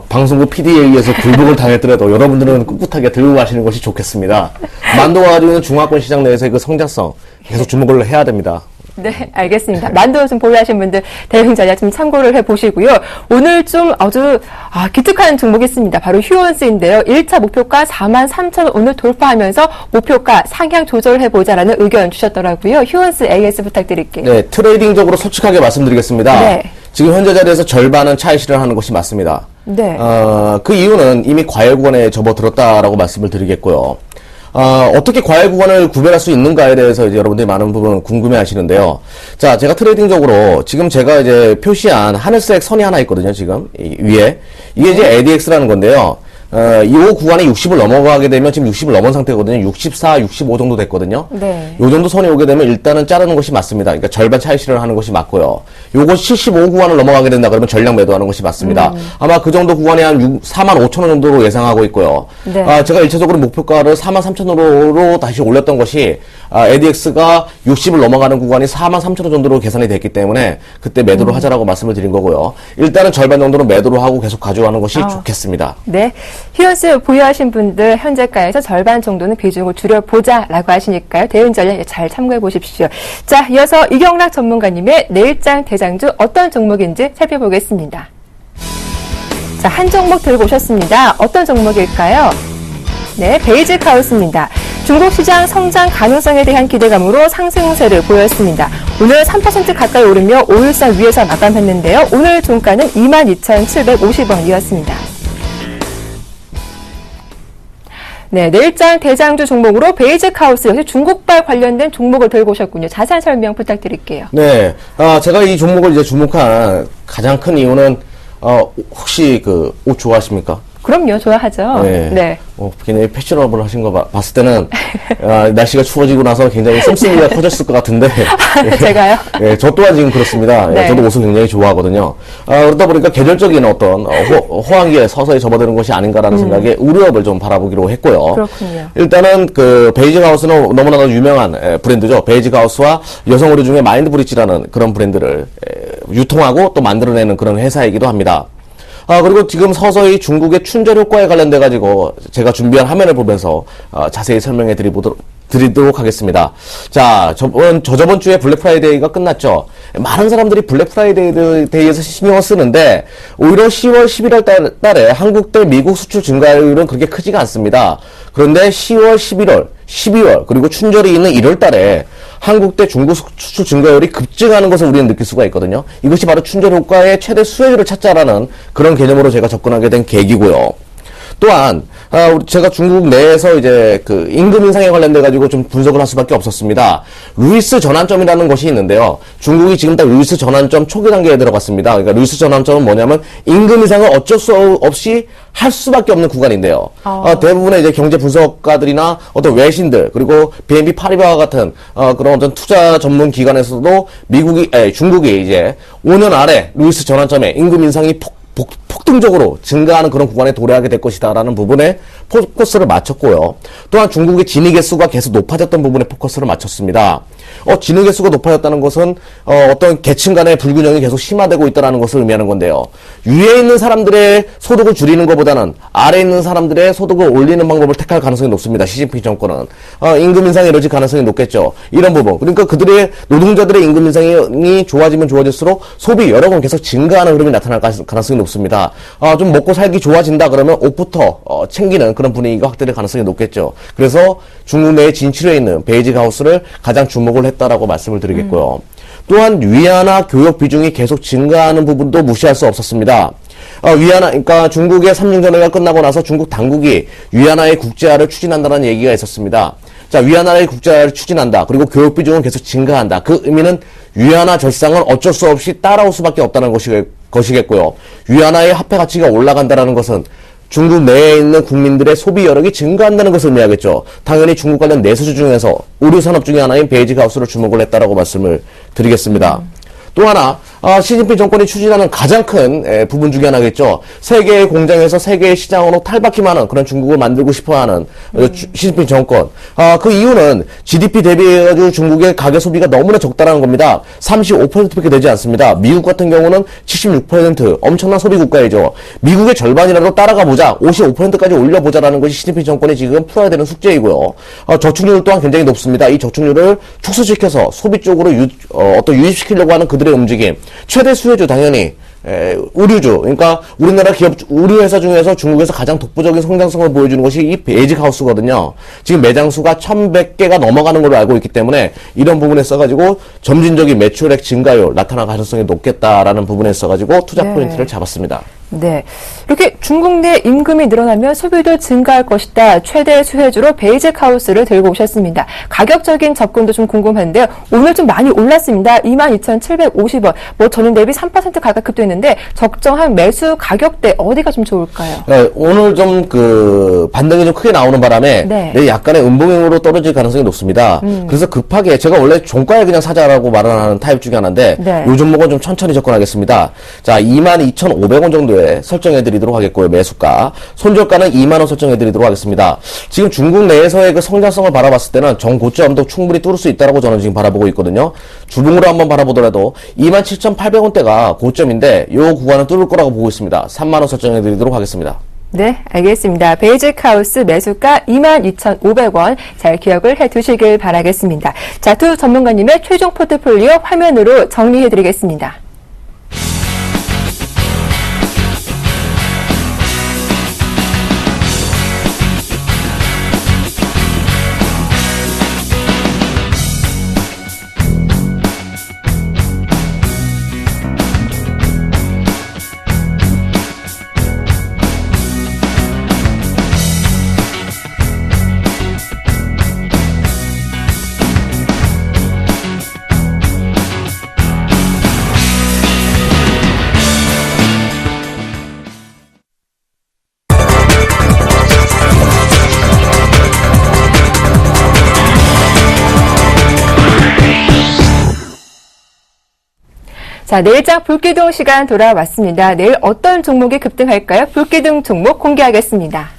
방송국 PD에 의해서 굴복을 당했더라도 여러분들은 꿋꿋하게 들고 가시는 것이 좋겠습니다. 만도가 가지고 있는 중화권 시장 내에서의 그 성장성 계속 주목을 해야 됩니다. 네, 알겠습니다. 만도 좀 보유하신 분들 대응 전략 좀 참고를 해보시고요. 오늘 좀 아주 기특한 종목이 있습니다. 바로 휴원스인데요. 1차 목표가 43,000원 오늘 돌파하면서 목표가 상향 조절해보자라는 의견 주셨더라고요. 휴원스 AS 부탁드릴게요. 네, 트레이딩적으로 솔직하게 말씀드리겠습니다. 네. 지금 현재 자리에서 절반은 차익 실현하는 것이 맞습니다. 네. 그 이유는 이미 과열 구간에 접어들었다라고 말씀을 드리겠고요. 어떻게 과열 구간을 구별할 수 있는가에 대해서 이제 여러분들이 많은 부분 궁금해 하시는데요. 자, 제가 트레이딩적으로 지금 제가 이제 표시한 하늘색 선이 하나 있거든요, 지금. 위에. 이게 이제 ADX라는 건데요. 이 구간에 60을 넘어가게 되면 지금 60을 넘은 상태거든요. 64, 65 정도 됐거든요. 네. 요 정도 선이 오게 되면 일단은 자르는 것이 맞습니다. 그러니까 절반 차익 실현을 하는 것이 맞고요. 요거 75 구간을 넘어가게 된다 그러면 전량 매도하는 것이 맞습니다. 아마 그 정도 구간에 한 45,000원 정도로 예상하고 있고요. 네. 제가 일차적으로 목표가를 43,000원으로 다시 올렸던 것이 ADX가 60을 넘어가는 구간이 43,000원 정도로 계산이 됐기 때문에 그때 매도를 하자라고 말씀을 드린 거고요. 일단은 절반 정도는 매도를 하고 계속 가져가는 것이 좋겠습니다. 네. 휴원스 보유하신 분들 현재가에서 절반 정도는 비중을 줄여보자라고 하시니까요. 대응 전략 잘 참고해 보십시오. 자, 이어서 이경락 전문가님의 내일장 대장주 어떤 종목인지 살펴보겠습니다. 자, 한 종목 들고 오셨습니다. 어떤 종목일까요? 네, 베이직 하우스입니다. 중국 시장 성장 가능성에 대한 기대감으로 상승세를 보였습니다. 오늘 3% 가까이 오르며 5일선 위에서 마감했는데요. 오늘 종가는 22,750원이었습니다. 네, 내일장 대장주 종목으로 베이직 하우스, 역시 중국발 관련된 종목을 들고 오셨군요. 자세한 설명 부탁드릴게요. 네, 제가 이 종목을 이제 주목한 가장 큰 이유는 혹시 그 옷 좋아하십니까? 그럼요, 좋아하죠. 네. 네. 굉장히 패셔너블 하신 거 봤을 때는, 날씨가 추워지고 나서 굉장히 씀씀이가 커졌을 것 같은데. 제가요? 예, 저 또한 지금 그렇습니다. 네. 예, 저도 옷을 굉장히 좋아하거든요. 그러다 보니까 계절적인 어떤, 호황기에 서서히 접어드는 것이 아닌가라는 생각에 우려를 좀 바라보기로 했고요. 그렇군요. 일단은 베이직 하우스는 너무나도 유명한 브랜드죠. 베이직 하우스와 여성 의류 중에 마인드 브릿지라는 그런 브랜드를 유통하고 또 만들어내는 그런 회사이기도 합니다. 그리고 지금 서서히 중국의 춘절 효과에 관련돼가지고 제가 준비한 화면을 보면서 자세히 설명해 드리도록 하겠습니다. 자, 저번 주에 블랙 프라이데이가 끝났죠. 많은 사람들이 블랙 프라이데이에서 신경을 쓰는데 오히려 10월, 11월 달에 한국 대 미국 수출 증가율은 그렇게 크지가 않습니다. 그런데 10월, 11월, 12월 그리고 춘절이 있는 1월 달에 한국 대 중국 수출 증가율이 급증하는 것을 우리는 느낄 수가 있거든요. 이것이 바로 춘절 효과의 최대 수혜율을 찾자라는 그런 개념으로 제가 접근하게 된 계기고요. 또한 제가 중국 내에서 이제 그 임금 인상에 관련돼 가지고 좀 분석을 할 수밖에 없었습니다. 루이스 전환점이라는 것이 있는데요. 중국이 지금 딱 루이스 전환점 초기 단계에 들어갔습니다. 그러니까 루이스 전환점은 뭐냐면 임금 인상을 어쩔 수 없이 할 수밖에 없는 구간인데요. 대부분의 이제 경제 분석가들이나 어떤 외신들 그리고 BNP 파리바와 같은 그런 어떤 투자 전문 기관에서도 중국이 이제 5년 아래 루이스 전환점에 임금 인상이 폭등적으로 증가하는 그런 구간에 도래하게 될 것이다라는 부분에 포커스를 맞췄고요. 또한 중국의 진위 개수가 계속 높아졌던 부분에 포커스를 맞췄습니다. 진위 개수가 높아졌다는 것은 어떤 계층 간의 불균형이 계속 심화되고 있다는 것을 의미하는 건데요. 위에 있는 사람들의 소득을 줄이는 것보다는 아래에 있는 사람들의 소득을 올리는 방법을 택할 가능성이 높습니다. 시진핑 정권은 임금 인상이 이루어질 가능성이 높겠죠. 이런 부분. 그러니까 그들의 노동자들의 임금 인상이 좋아지면 좋아질수록 소비 여러 번 계속 증가하는 흐름이 나타날 가능성이 높습니다. 좀 먹고 살기 좋아진다 그러면 옷부터 챙기는 그런 분위기가 확대될 가능성이 높겠죠. 그래서 중국 내에 진출해 있는 베이직 하우스를 가장 주목을 했다라고 말씀을 드리겠고요. 또한 위안화 교역 비중이 계속 증가하는 부분도 무시할 수 없었습니다. 위안화, 그러니까 중국의 삼중전회가 끝나고 나서 중국 당국이 위안화의 국제화를 추진한다는 얘기가 있었습니다. 자, 위안화의 국제화를 추진한다. 그리고 교육 비중은 계속 증가한다. 그 의미는 위안화 절상은 어쩔 수 없이 따라올 수밖에 없다는 것이겠고요. 위안화의 화폐 가치가 올라간다는 것은 중국 내에 있는 국민들의 소비 여력이 증가한다는 것을 의미하겠죠. 당연히 중국 관련 내수주 중에서 의류 산업 중에 하나인 베이직 하우스를 주목을 했다라고 말씀을 드리겠습니다. 또 하나, 시진핑 정권이 추진하는 가장 큰 부분 중에 하나겠죠. 세계의 공장에서 세계의 시장으로 탈바퀴만 하는 그런 중국을 만들고 싶어하는 시진핑 정권. 그 이유는 GDP 대비해가지고 중국의 가계 소비가 너무나 적다라는 겁니다. 35%밖에 되지 않습니다. 미국 같은 경우는 76%, 엄청난 소비 국가이죠. 미국의 절반이라도 따라가 보자, 55%까지 올려보자라는 것이 시진핑 정권이 지금 풀어야 되는 숙제이고요. 저축률 또한 굉장히 높습니다. 이 저축률을 축소시켜서 소비 쪽으로 유입시키려고 하는 그들의 움직임. 최대 수혜주 당연히 의류주, 그러니까 우리나라 기업 의류회사 중에서 중국에서 가장 독보적인 성장성을 보여주는 것이 이 베이직 하우스거든요. 지금 매장 수가 1,100개가 넘어가는 걸로 알고 있기 때문에 이런 부분에 써가지고 점진적인 매출액 증가율 나타날 가능성이 높겠다라는 부분에 써가지고 투자 포인트를 잡았습니다. 네. 이렇게 중국 내 임금이 늘어나면 소비도 증가할 것이다. 최대 수혜주로 베이직 하우스를 들고 오셨습니다. 가격적인 접근도 좀 궁금한데요. 오늘 좀 많이 올랐습니다. 22,750원. 저는 대비 3% 가까이 급등했는데 적정한 매수 가격대 어디가 좀 좋을까요? 네, 오늘 좀 반등이 좀 크게 나오는 바람에 네, 약간의 음봉행으로 떨어질 가능성이 높습니다. 그래서 급하게 제가 원래 종가에 그냥 사자라고 말하는 타입 중에 하나인데 요 종목은 좀 천천히 접근하겠습니다. 자, 22,500원 정도에 설정해드리도록 하겠고요. 매수가. 손절가는 2만원 설정해드리도록 하겠습니다. 지금 중국 내에서의 그 성장성을 바라봤을 때는 정고점도 충분히 뚫을 수 있다고 저는 지금 바라보고 있거든요. 주봉으로 한번 바라보더라도 27,800원대가 고점인데 요 구간은 뚫을 거라고 보고 있습니다. 3만원 설정해드리도록 하겠습니다. 네, 알겠습니다. 베이직 하우스 매수가 22,500원 잘 기억을 해두시길 바라겠습니다. 자, 두 전문가님의 최종 포트폴리오 화면으로 정리해드리겠습니다. 자, 내일장 불기둥 시간 돌아왔습니다. 내일 어떤 종목이 급등할까요? 불기둥 종목 공개하겠습니다.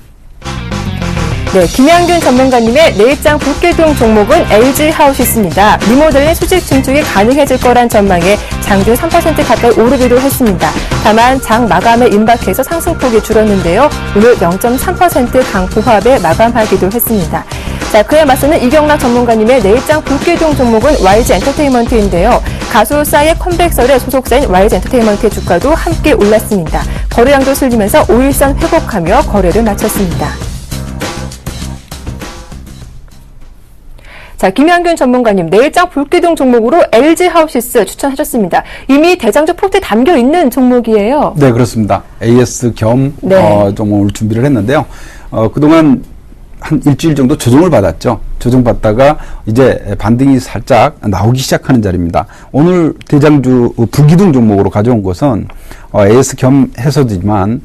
네, 김양균 전문가님의 내일장 불기둥 종목은 LG 하우시스입니다. 리모델링 수직 증축이 가능해질 거란 전망에 장중 3% 가까이 오르기도 했습니다. 다만 장 마감에 임박해서 상승폭이 줄었는데요. 오늘 0.3% 강보합에 마감하기도 했습니다. 자, 그에 맞서는 이경락 전문가님의 내일장 불기둥 종목은 YG 엔터테인먼트인데요. 가수 싸이의 컴백설에 소속사인 YG 엔터테인먼트의 주가도 함께 올랐습니다. 거래량도 슬리면서 5일선 회복하며 거래를 마쳤습니다. 자, 김양균 전문가님, 내일장 불기둥 종목으로 LG 하우시스 추천하셨습니다. 이미 대장주 포트에 담겨 있는 종목이에요. 네, 그렇습니다. AS 겸 종목을 준비를 했는데요. 그동안 한 일주일 정도 조정을 받았죠. 조정받다가 이제 반등이 살짝 나오기 시작하는 자리입니다. 오늘 대장주 불기둥 종목으로 가져온 것은 AS 겸 해서지만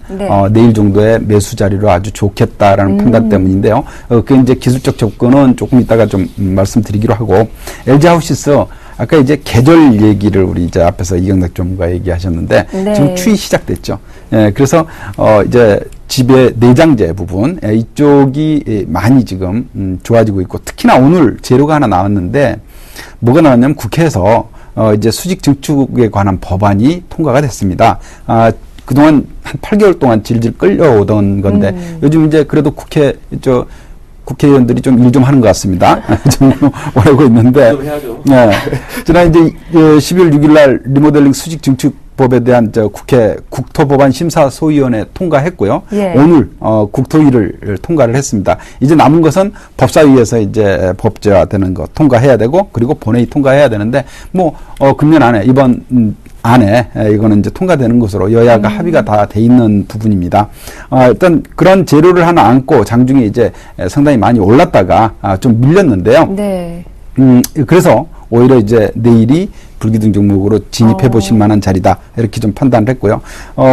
내일 정도의 매수 자리로 아주 좋겠다라는 판단 때문인데요. 그 이제 기술적 접근은 조금 이따가 좀 말씀드리기로 하고 LG 하우시스 아까 이제 계절 얘기를 우리 이제 앞에서 이경락 전문가 얘기하셨는데 네. 지금 추위 시작됐죠. 예, 그래서 이제 집의 내장재 부분 이쪽이 많이 지금 좋아지고 있고 특히나 오늘 재료가 하나 나왔는데 뭐가 나왔냐면 국회에서 이제 수직 증축에 관한 법안이 통과가 됐습니다. 그동안 한 8개월 동안 질질 끌려오던 건데 요즘 이제 그래도 국회의원들이 좀 일 좀 하는 것 같습니다. 좀 오라고 있는데. 네. 지난 이제 12월 6일 날 리모델링 수직 증축법에 대한 국회 국토법안 심사 소위원회 통과했고요. 예. 오늘 국토위를 통과를 했습니다. 이제 남은 것은 법사위에서 이제 법제화되는 거 통과해야 되고 그리고 본회의 통과해야 되는데 금년 안에 이번 안에 이거는 이제 통과되는 것으로 여야가 합의가 다 돼 있는 부분입니다. 일단 그런 재료를 하나 안고 장중에 이제 상당히 많이 올랐다가 좀 밀렸는데요. 네. 그래서 오히려 이제 내일이 불기둥 종목으로 진입해 보실 만한 자리다 이렇게 좀 판단을 했고요.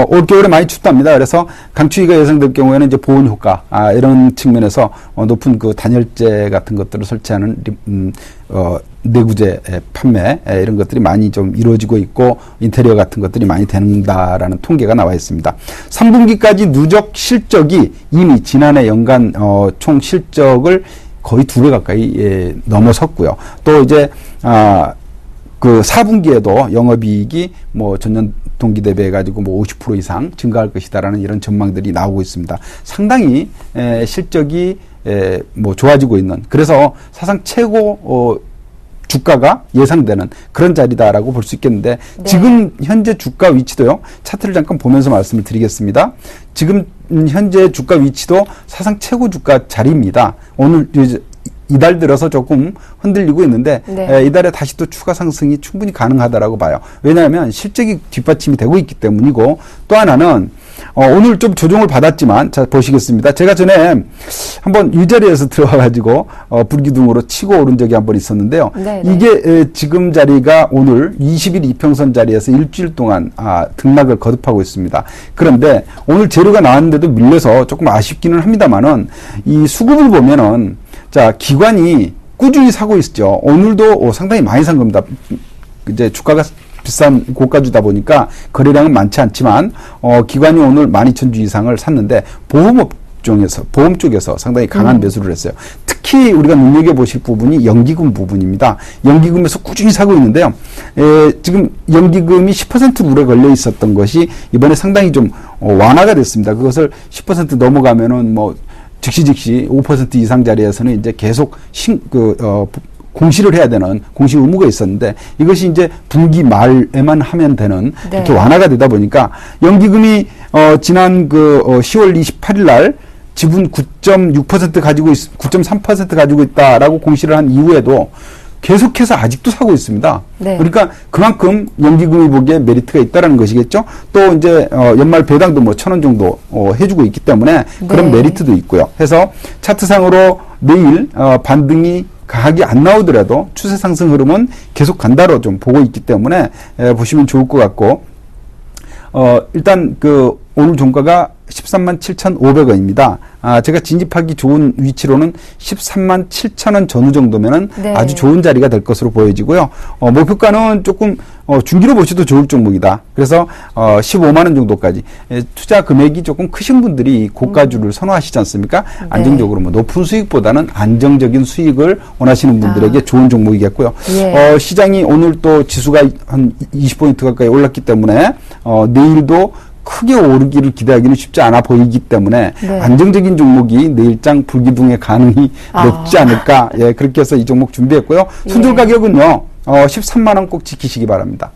올 겨울에 많이 춥답니다. 그래서 강추위가 예상될 경우에는 이제 보온 효과 이런 측면에서 높은 그 단열재 같은 것들을 설치하는 내구재 판매 이런 것들이 많이 좀 이루어지고 있고 인테리어 같은 것들이 많이 된다라는 통계가 나와 있습니다. 3분기까지 누적 실적이 이미 지난해 연간 총 실적을 거의 2배 가까이 넘어섰고요. 또 이제 그 4분기에도 영업이익이 전년 동기 대비해 가지고 50% 이상 증가할 것이다라는 이런 전망들이 나오고 있습니다. 상당히 실적이 좋아지고 있는 그래서 사상 최고 주가가 예상되는 그런 자리다라고 볼 수 있겠는데 네. 지금 현재 주가 위치도요. 차트를 잠깐 보면서 말씀을 드리겠습니다. 지금 현재 주가 위치도 사상 최고 주가 자리입니다. 오늘 이달 들어서 조금 흔들리고 있는데 네. 이달에 다시 또 추가 상승이 충분히 가능하다라고 봐요. 왜냐하면 실적이 뒷받침이 되고 있기 때문이고 또 하나는 오늘 좀 조정을 받았지만 자 보시겠습니다. 제가 전에 한번 이 자리에서 들어와가지고 불기둥으로 치고 오른 적이 한번 있었는데요. 네네. 이게 지금 자리가 오늘 20일 이평선 자리에서 일주일 동안 등락을 거듭하고 있습니다. 그런데 오늘 재료가 나왔는데도 밀려서 조금 아쉽기는 합니다만은 이 수급을 보면은 자 기관이 꾸준히 사고 있죠. 오늘도 상당히 많이 산 겁니다. 이제 주가가 비싼 고가주다 보니까 많지 않지만 기관이 오늘 12,000주 이상을 샀는데 보험 쪽에서 상당히 강한 매수를 했어요. 특히 우리가 눈여겨보실 부분이 연기금 부분입니다. 연기금에서 꾸준히 사고 있는데요. 지금 연기금이 10% 룰에 걸려 있었던 것이 이번에 상당히 좀 완화가 됐습니다. 그것을 10% 넘어가면은 즉시 5% 이상 자리에서는 이제 계속 공시를 해야 되는 공시 의무가 있었는데 이것이 이제 분기 말에만 하면 되는 네. 이렇게 완화가 되다 보니까 연기금이 지난 10월 28일 날 지분 9.6% 가지고 9.3% 가지고 있다라고 공시를 한 이후에도 계속해서 아직도 사고 있습니다. 네. 그러니까 그만큼 연기금이 보기에 메리트가 있다라는 것이겠죠. 또 이제 연말 배당도 1,000원 정도 해주고 있기 때문에 그런 네. 메리트도 있고요. 해서 차트상으로 내일 반등이 강하게 안 나오더라도 추세 상승 흐름은 계속 간다로 좀 보고 있기 때문에 보시면 좋을 것 같고 일단 오늘 종가가 137,500원입니다. 제가 진입하기 좋은 위치로는 137,000원 전후 정도면은 네. 아주 좋은 자리가 될 것으로 보여지고요. 목표가는 조금 중기로 보셔도 좋을 종목이다. 그래서 15만원 정도까지 투자 금액이 조금 크신 분들이 고가주를 선호하시지 않습니까? 네. 안정적으로 높은 수익보다는 안정적인 수익을 원하시는 분들에게 좋은 종목이겠고요. 예. 시장이 오늘 또 지수가 한 20포인트 가까이 올랐기 때문에 내일도 크게 오르기를 기대하기는 쉽지 않아 보이기 때문에 네. 안정적인 종목이 내일장 불기둥의 가능이 높지 않을까. 예, 그렇게 해서 이 종목 준비했고요. 순들 가격은요, 13만원 꼭 지키시기 바랍니다.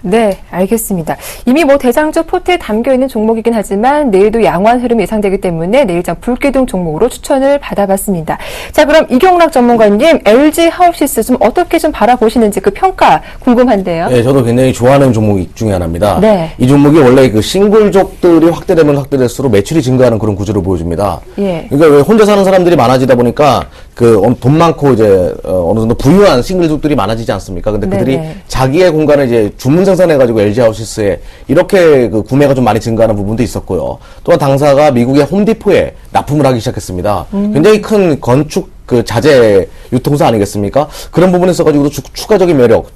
네, 알겠습니다. 이미 대장주 포트에 담겨있는 종목이긴 하지만 내일도 양호한 흐름이 예상되기 때문에 내일장 불기둥 종목으로 추천을 받아봤습니다. 자, 그럼 이경락 전문가님, LG 하우시스 좀 어떻게 좀 바라보시는지 그 평가 궁금한데요. 네, 저도 굉장히 좋아하는 종목 중에 하나입니다. 네. 이 종목이 원래 싱글족들이 확대되면 확대될수록 매출이 증가하는 그런 구조를 보여줍니다. 예. 그러니까 왜 혼자 사는 사람들이 많아지다 보니까 돈 많고 이제 어느 정도 부유한 싱글족들이 많아지지 않습니까? 근데 그들이 네네. 자기의 공간을 이제 주문 생산해가지고 LG 하우시스에 이렇게 구매가 좀 많이 증가하는 부분도 있었고요. 또한 당사가 미국의 홈디포에 납품을 하기 시작했습니다. 굉장히 큰 건축 자재 유통사 아니겠습니까? 그런 부분에 있어가지고도 추가적인 매력,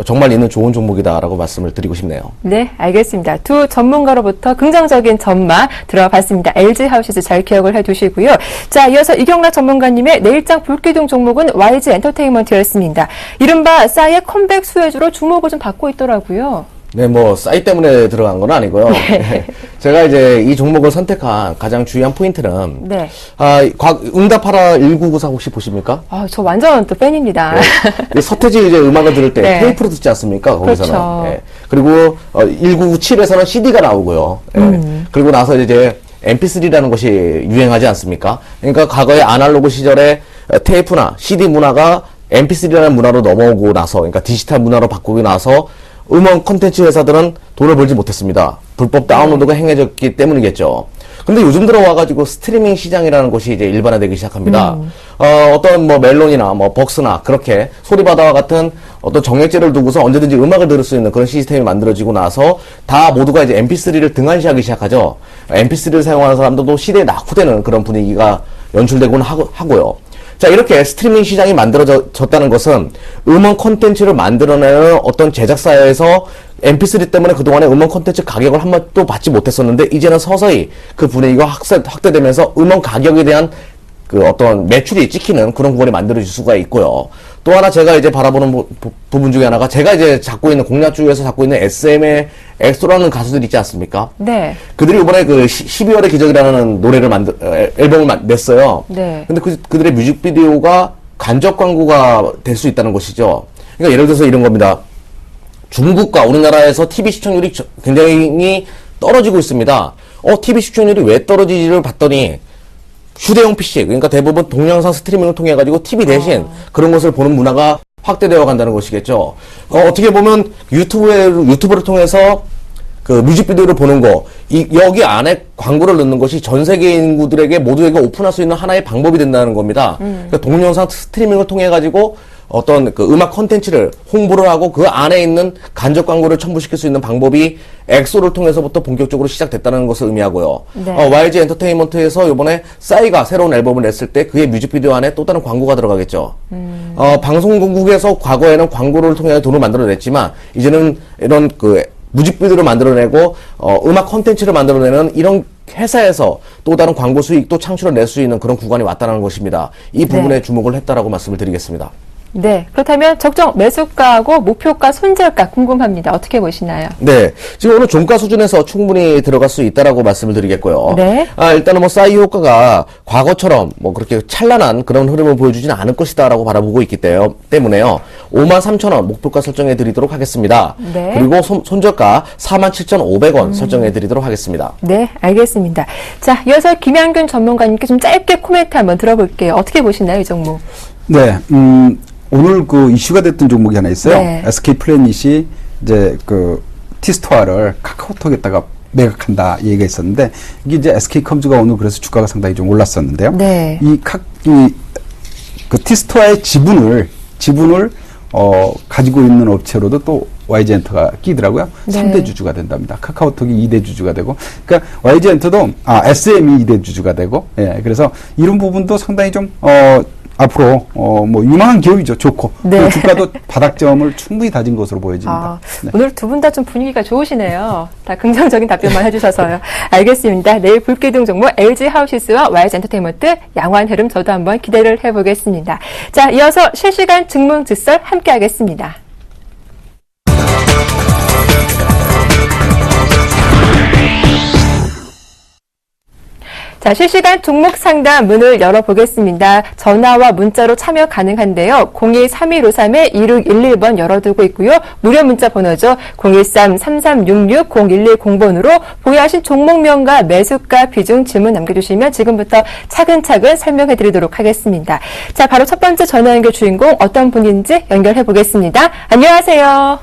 정말 있는 좋은 종목이다라고 말씀을 드리고 싶네요. 네, 알겠습니다. 두 전문가로부터 긍정적인 전망 들어봤습니다. LG하우시스 잘 기억을 해두시고요. 자, 이어서 이경락 전문가님의 내일장 불기둥 종목은 YG 엔터테인먼트였습니다. 이른바 싸이의 컴백 수혜주로 주목을 좀 받고 있더라고요. 네, 뭐 싸이 때문에 들어간 건 아니고요. 네. 제가 이제 이 종목을 선택한 가장 중요한 포인트는 네. 응답하라 1994 혹시 보십니까? 저 완전 또 팬입니다. 네. 서태지 이제 음악을 들을 때 네. 테이프로 듣지 않습니까? 거기서는. 그렇죠. 예. 그리고 1997에서는 CD가 나오고요. 예. 그리고 나서 이제 MP3라는 것이 유행하지 않습니까? 그러니까 과거의 아날로그 시절에 테이프나 CD 문화가 MP3라는 문화로 넘어오고 나서, 그러니까 디지털 문화로 바꾸고 나서 음원 콘텐츠 회사들은 돈을 벌지 못했습니다. 불법 다운로드가 행해졌기 때문이겠죠. 근데 요즘 들어와가지고 스트리밍 시장이라는 것이 이제 일반화되기 시작합니다. 어떤 뭐 멜론이나 뭐 벅스나 그렇게 소리바다와 같은 어떤 정액제를 두고서 언제든지 음악을 들을 수 있는 그런 시스템이 만들어지고 나서 다 모두가 이제 MP3를 등한시하기 시작하죠. MP3를 사용하는 사람들도 시대에 낙후되는 그런 분위기가 연출되곤 하고요. 자, 이렇게 스트리밍 시장이 만들어졌다는 것은 음원 콘텐츠를 만들어내는 어떤 제작사에서 MP3 때문에 그동안에 음원 콘텐츠 가격을 한 번도 받지 못했었는데 이제는 서서히 그 분위기가 확대되면서 음원 가격에 대한 그 어떤 매출이 찍히는 그런 구간이 만들어질 수가 있고요. 또 하나 제가 이제 바라보는 부분 중에 하나가 제가 이제 잡고 있는 공략주에서 잡고 있는 SM의 엑소라는 가수들 있지 않습니까? 네. 그들이 이번에 그 12월의 기적이라는 노래를 앨범을 냈어요. 네. 근데 그들의 뮤직비디오가 간접 광고가 될 수 있다는 것이죠. 그러니까 예를 들어서 이런 겁니다. 중국과 우리나라에서 TV 시청률이 굉장히 떨어지고 있습니다. TV 시청률이 왜 떨어지지를 봤더니 휴대용 PC, 그러니까 대부분 동영상 스트리밍을 통해 가지고 TV 대신 그런 것을 보는 문화가 확대되어 간다는 것이겠죠. 어떻게 보면 유튜브를 통해서 그 뮤직비디오를 보는 거, 여기 안에 광고를 넣는 것이 전 세계 인구들에게 모두에게 오픈할 수 있는 하나의 방법이 된다는 겁니다. 그러니까 동영상 스트리밍을 통해 가지고 어떤 그 음악 콘텐츠를 홍보를 하고 그 안에 있는 간접 광고를 첨부시킬 수 있는 방법이 엑소를 통해서부터 본격적으로 시작됐다는 것을 의미하고요. 네. YG 엔터테인먼트에서 이번에 싸이가 새로운 앨범을 냈을 때 그의 뮤직비디오 안에 또 다른 광고가 들어가겠죠. 방송국에서 과거에는 광고를 통해 돈을 만들어냈지만 이제는 이런 그 뮤직비디오를 만들어내고 음악 콘텐츠를 만들어내는 이런 회사에서 또 다른 광고 수익도 창출을 낼 수 있는 그런 구간이 왔다는 것입니다. 이 부분에 네. 주목을 했다라고 말씀을 드리겠습니다. 네. 그렇다면 적정 매수가하고 목표가 손절가 궁금합니다. 어떻게 보시나요? 네. 지금 오늘 종가 수준에서 충분히 들어갈 수 있다라고 말씀을 드리겠고요. 네. 일단은 뭐 싸이 효과가 과거처럼 뭐 그렇게 찬란한 그런 흐름을 보여주지는 않을 것이다라고 바라보고 있기 때문에요. 53,000원 목표가 설정해 드리도록 하겠습니다. 네. 그리고 손절가 47,500원 설정해 드리도록 하겠습니다. 네, 알겠습니다. 자, 이어서 김양균 전문가님께 좀 짧게 코멘트 한번 들어볼게요. 어떻게 보시나요, 이 종목? 네, 오늘 그 이슈가 됐던 종목이 하나 있어요. 네. SK 플래닛이 이제 그 티스토어를 카카오톡에다가 매각한다 얘기가 있었는데 이게 이제 SK컴즈가 오늘 그래서 주가가 상당히 좀 올랐었는데요. 네. 그 티스토어의 지분을 가지고 있는 업체로도 또 YG엔터가 끼더라고요. 네. 3대 주주가 된답니다. 카카오톡이 2대 주주가 되고, 그러니까 YG엔터도 SM이 2대 주주가 되고, 예, 그래서 이런 부분도 상당히 좀 앞으로 뭐 유망한 기업이죠. 좋고 네. 주가도 바닥점을 충분히 다진 것으로 보여집니다. 네. 오늘 두 분 다 좀 분위기가 좋으시네요. 다 긍정적인 답변만 해주셔서요. 알겠습니다. 내일 불기둥 종목 LG하우시스와 YG 엔터테인먼트 양호한 흐름 저도 한번 기대를 해보겠습니다. 자, 이어서 실시간 증문즉설 함께하겠습니다. 자, 실시간 종목 상담 문을 열어보겠습니다. 전화와 문자로 참여 가능한데요. 02-3153-2611번 열어두고 있고요. 무료 문자 번호죠. 013-3366-0110번으로 보유하신 종목명과 매수가 비중 질문 남겨주시면 지금부터 차근차근 설명해드리도록 하겠습니다. 자, 바로 첫 번째 전화 연결 주인공 어떤 분인지 연결해보겠습니다. 안녕하세요.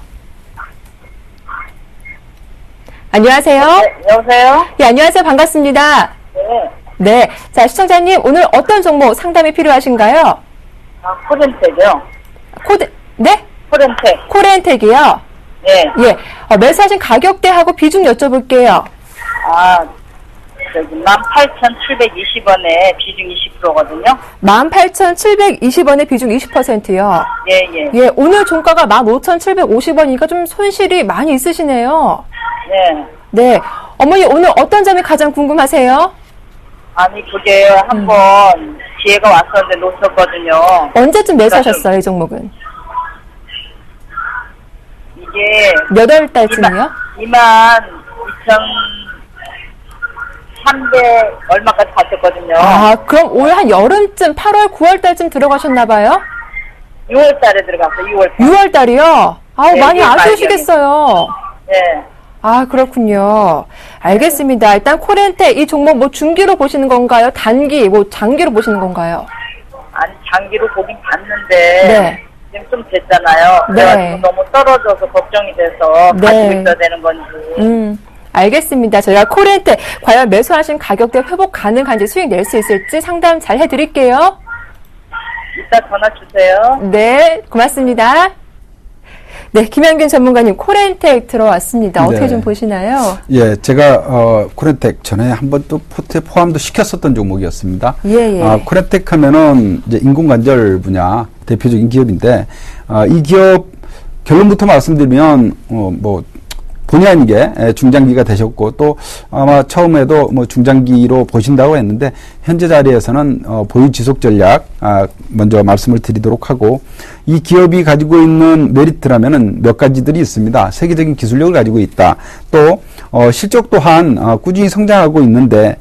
안녕하세요. 네, 여보세요? 예, 안녕하세요. 반갑습니다. 네. 자, 시청자님, 오늘 어떤 종목 상담이 필요하신가요? 코렌텍이요. 네? 코렌텍. 코렌텍이요? 네. 예. 매수하신 가격대하고 비중 여쭤볼게요. 18,720원에 비중 20%거든요. 18,720원에 비중 20%요. 예, 예. 예, 오늘 종가가 15,750원이니까 좀 손실이 많이 있으시네요. 네. 네. 어머니, 오늘 어떤 점이 가장 궁금하세요? 아니, 그게 한번 기회가 왔었는데 놓쳤거든요. 언제쯤 매수하셨어요, 이 종목은? 이게 몇 월 달쯤이요? 22,300 얼마까지 갔었거든요. 아, 그럼 올 한 여름쯤, 8월, 9월 달쯤 들어가셨나봐요? 6월 달에 들어갔어요, 6월 달. 6월 달이요? 아우, 네, 많이 네, 아쉬우시겠어요. 네. 아, 그렇군요. 알겠습니다. 일단 코렌텍 이 종목 뭐 중기로 보시는 건가요? 단기, 뭐 장기로 보시는 건가요? 아니, 장기로 보긴 봤는데. 네. 지금 좀 됐잖아요. 네. 그래가지고 너무 떨어져서 걱정이 돼서 네. 가지고 있어야 되는 건지. 알겠습니다. 저희가 코렌텍 과연 매수하신 가격대 회복 가능한지 수익 낼 수 있을지 상담 잘 해드릴게요. 이따 전화 주세요. 네, 고맙습니다. 네, 김현균 전문가님 코렌텍 들어왔습니다. 어떻게 네. 좀 보시나요? 예, 제가 코렌텍 전에 한번 또 포트에 포함도 시켰었던 종목이었습니다. 예, 예. 코렌텍 하면은 이제 인공관절 분야 대표적인 기업인데 이 기업 결론부터 말씀드리면 뭐 본의 아니게 중장기가 되셨고 또 아마 처음에도 뭐 중장기로 보신다고 했는데 현재 자리에서는 보유 지속 전략 먼저 말씀을 드리도록 하고 이 기업이 가지고 있는 메리트라면은 몇 가지들이 있습니다. 세계적인 기술력을 가지고 있다. 또 실적 또한 꾸준히 성장하고 있는데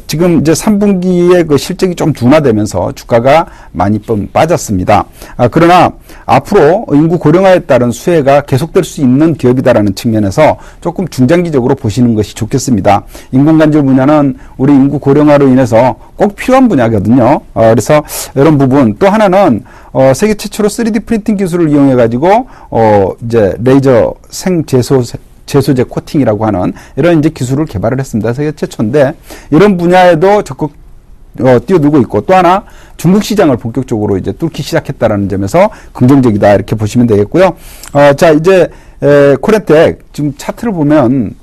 지금 이제 3분기에 그 실적이 좀 둔화되면서 주가가 많이 좀 빠졌습니다. 그러나 앞으로 인구 고령화에 따른 수혜가 계속될 수 있는 기업이다라는 측면에서 조금 중장기적으로 보시는 것이 좋겠습니다. 인공관절 분야는 우리 인구 고령화로 인해서 꼭 필요한 분야거든요. 그래서 이런 부분 또 하나는 세계 최초로 3D 프린팅 기술을 이용해 가지고 이제 레이저 제소제 코팅이라고 하는 이런 이제 기술을 개발을 했습니다. 세계 최초인데 이런 분야에도 적극 뛰어들고 있고 또 하나 중국 시장을 본격적으로 이제 뚫기 시작했다라는 점에서 긍정적이다 이렇게 보시면 되겠고요. 자 이제 코렌텍 지금 차트를 보면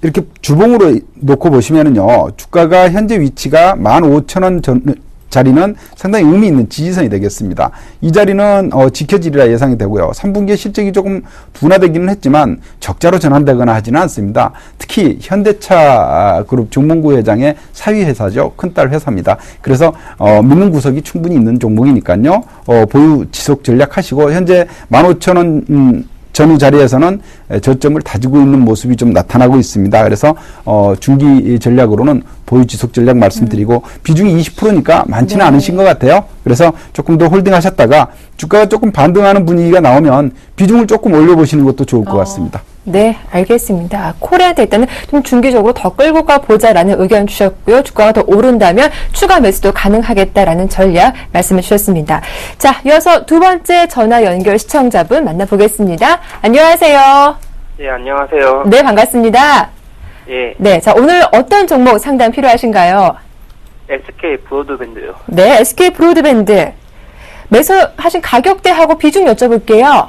이렇게 주봉으로 놓고 보시면은요 주가가 현재 위치가 15,000원 자리는 상당히 의미 있는 지지선이 되겠습니다. 이 자리는 지켜지리라 예상이 되고요. 3분기에 실적이 조금 둔화되기는 했지만 적자로 전환되거나 하지는 않습니다. 특히 현대차 그룹 정몽구 회장의 사위 회사죠. 큰딸 회사입니다. 그래서 믿는 구석이 충분히 있는 종목이니까요. 보유 지속 전략하시고 현재 15,000원 전후 자리에서는 저점을 다지고 있는 모습이 좀 나타나고 있습니다. 그래서 중기 전략으로는 보유 지속 전략 말씀드리고 비중이 20%니까 많지는 네. 않으신 것 같아요. 그래서 조금 더 홀딩하셨다가 주가가 조금 반등하는 분위기가 나오면 비중을 조금 올려보시는 것도 좋을 것 같습니다. 네, 알겠습니다. 코리아한테 일단은 좀 중기적으로 더 끌고 가보자라는 의견 주셨고요. 주가가 더 오른다면 추가 매수도 가능하겠다라는 전략 말씀해 주셨습니다. 자, 이어서 두 번째 전화 연결 시청자분 만나보겠습니다. 안녕하세요. 예, 안녕하세요. 네, 반갑습니다. 예, 네, 자, 오늘 어떤 종목 상담 필요하신가요? SK 브로드밴드요. 네, SK 브로드밴드. 매수하신 가격대하고 비중 여쭤볼게요.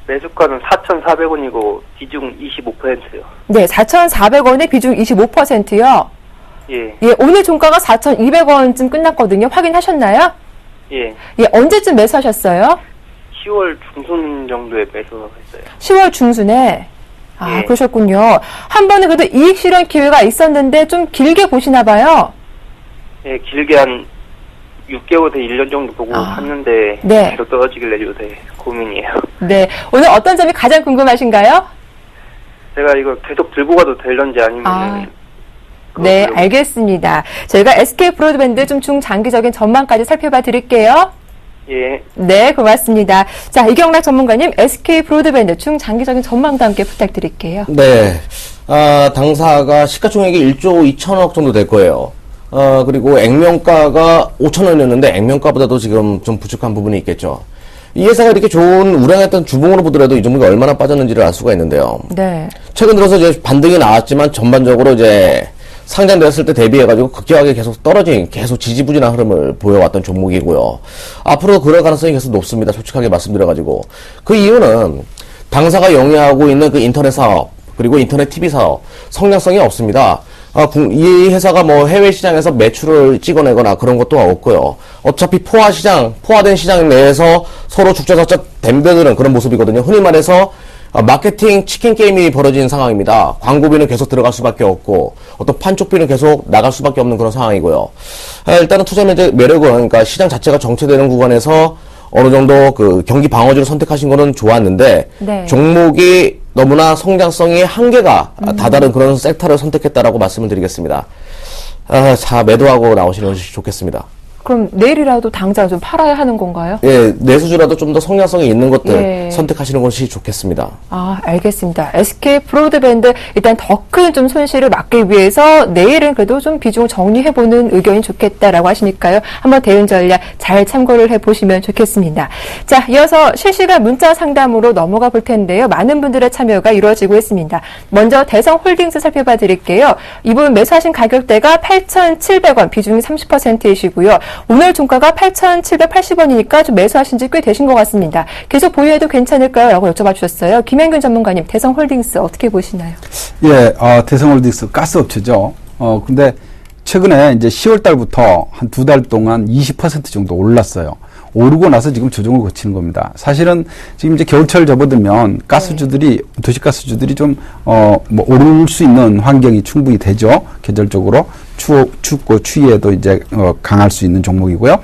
매수가는 4,400원이고 비중 25%요. 네, 4,400원에 비중 25%요. 예, 예, 오늘 종가가 4,200원쯤 끝났거든요. 확인하셨나요? 예. 예, 언제쯤 매수하셨어요? 10월 중순 정도에 매수했어요. 10월 중순에. 아, 예. 그러셨군요. 한 번은 그래도 이익 실현 기회가 있었는데 좀 길게 보시나 봐요. 예, 길게 한 6개월에서 1년 정도 보고 샀는데 네. 계속 떨어지길래 요새 고민이에요. 네. 오늘 어떤 점이 가장 궁금하신가요? 제가 이거 계속 들고 가도 될런지 아니면 네, 알겠습니다. 저희가 SK 브로드밴드 좀 중장기적인 전망까지 살펴봐 드릴게요. 예, 네, 고맙습니다. 자, 이경락 전문가님, SK 브로드밴드 중장기적인 전망도 함께 부탁드릴게요. 네. 당사가 시가총액이 1조 2천억 정도 될 거예요. 그리고 액면가가 5천원이었는데 액면가보다도 지금 좀 부족한 부분이 있겠죠. 이 회사가 이렇게 좋은 우량했던 주봉으로 보더라도 이 종목이 얼마나 빠졌는지를 알 수가 있는데요. 네. 최근 들어서 이제 반등이 나왔지만 전반적으로 이제 상장되었을 때 대비해가지고 급격하게 계속 계속 지지부진한 흐름을 보여왔던 종목이고요. 앞으로 그럴 가능성이 계속 높습니다. 솔직하게 말씀드려가지고. 그 이유는 당사가 영위하고 있는 그 인터넷 사업, 그리고 인터넷 TV 사업, 성장성이 없습니다. 이 회사가 뭐 해외 시장에서 매출을 찍어내거나 그런 것도 없고요. 어차피 포화된 시장 내에서 서로 죽자적자 댐벼드는 그런 모습이거든요. 흔히 말해서 마케팅 치킨 게임이 벌어진 상황입니다. 광고비는 계속 들어갈 수밖에 없고 어떤 판촉비는 계속 나갈 수밖에 없는 그런 상황이고요. 일단은 투자 매력은 그러니까 시장 자체가 정체되는 구간에서 어느 정도 그 경기 방어주를 선택하신 거는 좋았는데 네. 종목이 너무나 성장성이 한계가 다다른 그런 섹터를 선택했다라고 말씀을 드리겠습니다. 자, 매도하고 나오시는 것이 좋겠습니다. 그럼 내일이라도 당장 좀 팔아야 하는 건가요? 예, 내수주라도 좀 더 성장성이 있는 것들 예. 선택하시는 것이 좋겠습니다. 아, 알겠습니다. SK 브로드밴드 일단 더 큰 좀 손실을 막기 위해서 내일은 그래도 좀 비중을 정리해보는 의견이 좋겠다라고 하시니까요. 한번 대응 전략 잘 참고를 해보시면 좋겠습니다. 자, 이어서 실시간 문자 상담으로 넘어가 볼 텐데요. 많은 분들의 참여가 이루어지고 있습니다. 먼저 대성홀딩스 살펴봐 드릴게요. 이분 매수하신 가격대가 8,700원, 비중이 30%이시고요. 오늘 종가가 8,780원이니까 좀 매수하신 지 꽤 되신 것 같습니다. 계속 보유해도 괜찮을까요? 라고 여쭤봐 주셨어요. 김현균 전문가님, 대성홀딩스 어떻게 보시나요? 예, 대성홀딩스 가스업체죠. 근데 최근에 이제 10월 달부터 한 2달 동안 20% 정도 올랐어요. 오르고 나서 지금 조정을 거치는 겁니다. 사실은 지금 이제 겨울철 접어들면 가스주들이, 도시가스주들이 좀, 뭐 오를 수 있는 환경이 충분히 되죠. 계절적으로. 춥고 추위에도 이제, 강할 수 있는 종목이고요.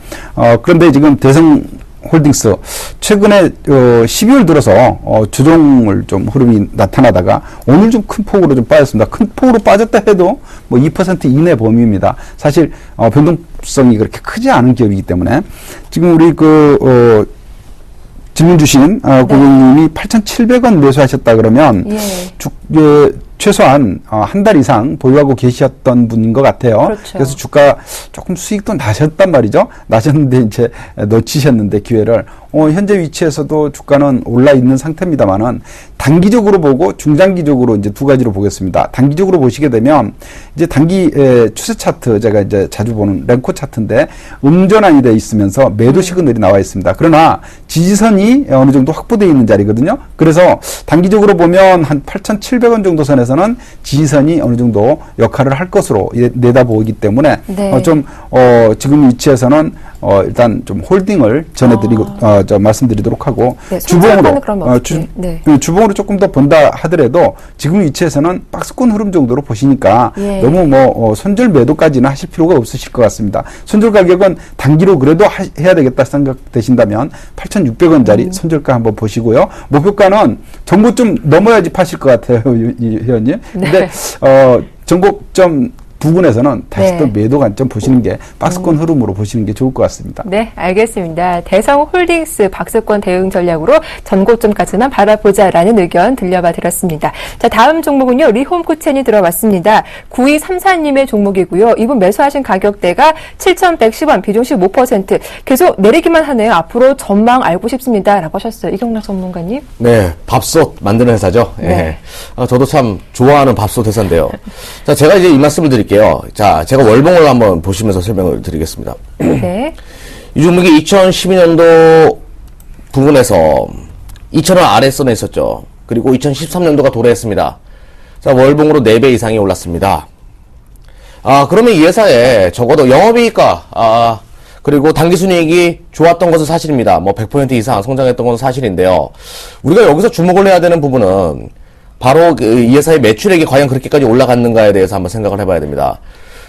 그런데 지금 대성홀딩스 최근에 12월 들어서 조정을 좀 흐름이 나타나다가 오늘 좀 큰 폭으로 좀 빠졌습니다. 큰 폭으로 빠졌다 해도 뭐 2% 이내 범위입니다. 사실 변동성이 그렇게 크지 않은 기업이기 때문에 지금 우리 질문 주신 고객님이 8,700원 매수하셨다 그러면 최소한 한 달 이상 보유하고 계셨던 분인 것 같아요. 그렇죠. 그래서 주가 조금 수익도 나셨단 말이죠. 나셨는데 이제 놓치셨는데 기회를 현재 위치에서도 주가는 올라 있는 상태입니다만은 단기적으로 보고 중장기적으로 이제 두 가지로 보겠습니다. 단기적으로 보시게 되면 이제 단기 추세 차트 제가 이제 자주 보는 랭코 차트인데 음전환이 돼 있으면서 매도 시그널이 나와 있습니다. 그러나 지지선이 어느 정도 확보되어 있는 자리거든요. 그래서 단기적으로 보면 한 8,700원 정도 선에서는 지지선이 어느 정도 역할을 할 것으로 내다보기 때문에 네. 지금 위치에서는 일단 좀 홀딩을 전해드리고 말씀드리도록 하고 네, 주봉으로 주봉으로 조금 더 본다 하더라도 지금 위치에서는 박스권 흐름 정도로 보시니까 너무 손절 매도까지는 하실 필요가 없으실 것 같습니다. 손절 가격은 단기로 그래도 해야 되겠다 생각되신다면 8,600원짜리 손절가 한번 보시고요. 목표가는 정고점 넘어야지 파실 것 같아요, 이 회원님. 근데 정고점 부분에서는 다시 또 매도 관점 보시는 게 박스권 흐름으로 보시는 게 좋을 것 같습니다. 네, 알겠습니다. 대성홀딩스 박스권 대응 전략으로 전고점까지만 바라보자라는 의견 들려봐 드렸습니다. 자, 다음 종목은요. 리홈쿠첸이 들어왔습니다. 9234님의 종목이고요. 이분 매수하신 가격대가 7,110원, 비중 15%. 계속 내리기만 하네요. 앞으로 전망 알고 싶습니다. 라고 하셨어요. 이경락 전문가님. 네, 밥솥 만드는 회사죠. 네. 예. 저도 참 좋아하는 밥솥 회사인데요. 자, 제가 이제 이 말씀을 드릴게요. 자, 제가 월봉을 한번 보시면서 설명을 드리겠습니다. 네. 이 종목이 2012년도 부분에서 2,000원 아래 선에 있었죠. 그리고 2013년도가 도래했습니다. 자, 월봉으로 4배 이상이 올랐습니다. 그러면 이 회사에 적어도 영업이익과, 그리고 당기순이익이 좋았던 것은 사실입니다. 뭐 100% 이상 성장했던 것은 사실인데요. 우리가 여기서 주목을 해야 되는 부분은 바로 이 회사의 매출액이 과연 그렇게까지 올라갔는가에 대해서 한번 생각을 해봐야 됩니다.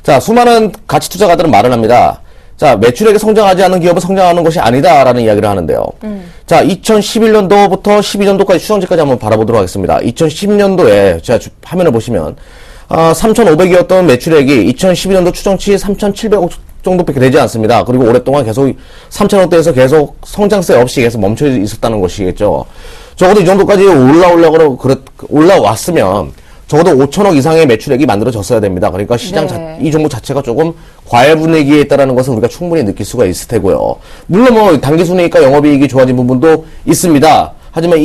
자, 수많은 가치 투자가들은 말을 합니다. 자, 매출액이 성장하지 않는 기업은 성장하는 것이 아니다라는 이야기를 하는데요. 자, 2011년도부터 12년도까지 추정치까지 한번 바라보도록 하겠습니다. 2010년도에 제가 화면을 보시면 3,500이었던 매출액이 2012년도 추정치 3,700억 정도밖에 되지 않습니다. 그리고 오랫동안 계속 3,000원대에서 계속 성장세 없이 계속 멈춰 있었다는 것이겠죠. 적어도 이 정도까지 올라왔으면 적어도 5천억 이상의 매출액이 만들어졌어야 됩니다. 그러니까 시장 이 종목 자체가 조금 과열 분위기에 있다는 것을 우리가 충분히 느낄 수가 있을 테고요. 물론 뭐 당기순이익과 영업이익이 좋아진 부분도 있습니다. 하지만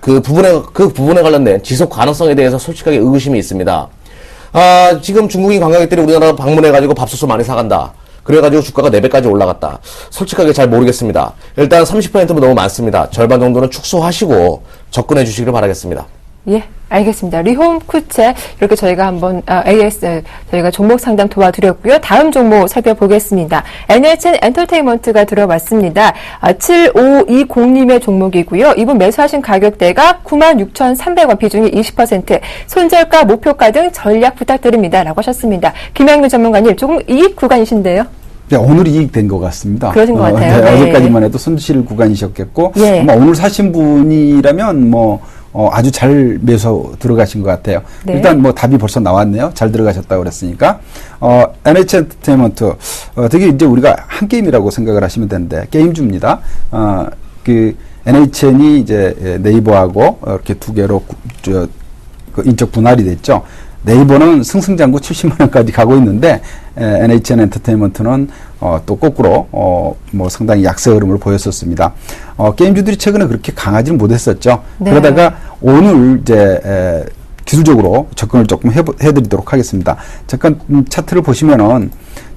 그 부분에 관련된 지속 가능성에 대해서 솔직하게 의구심이 있습니다. 지금 중국인 관광객들이 우리나라 방문해가지고 밥솥을 많이 사간다. 그래가지고 주가가 4배까지 올라갔다. 솔직하게 잘 모르겠습니다. 일단 30%면 너무 많습니다. 절반 정도는 축소하시고 접근해 주시기를 바라겠습니다. 예, 알겠습니다. 리홈 쿠체 이렇게 저희가 한번 AS 저희가 종목 상담 도와드렸고요. 다음 종목 살펴보겠습니다. NHN 엔터테인먼트가 들어왔습니다. 7520님의 종목이고요. 이분 매수하신 가격대가 96,300원, 비중이 20%, 손절가, 목표가 등 전략 부탁드립니다. 라고 하셨습니다. 김양균 전문가님, 조금 이익 구간이신데요? 네, 오늘 이익된 것 같습니다. 그러신 것 같아요. 네, 네. 어제까지만 해도 손실 구간이셨겠고, 예. 아마 오늘 사신 분이라면 아주 잘 매수 들어가신 것 같아요. 네. 일단 답이 벌써 나왔네요. 잘 들어가셨다고 그랬으니까. NH 엔터테인먼트, 되게 이제 우리가 한 게임이라고 생각을 하시면 되는데, 게임주입니다. NHN이 이제 네이버하고 이렇게 두 개로 인적 분할이 됐죠. 네이버는 승승장구 70만 원까지 가고 있는데 NHN 엔터테인먼트는 또 거꾸로 상당히 약세 흐름을 보였었습니다. 게임주들이 최근에 그렇게 강하지는 못했었죠. 네. 그러다가 오늘 이제 기술적으로 접근을 조금 해드리도록 하겠습니다. 잠깐 차트를 보시면은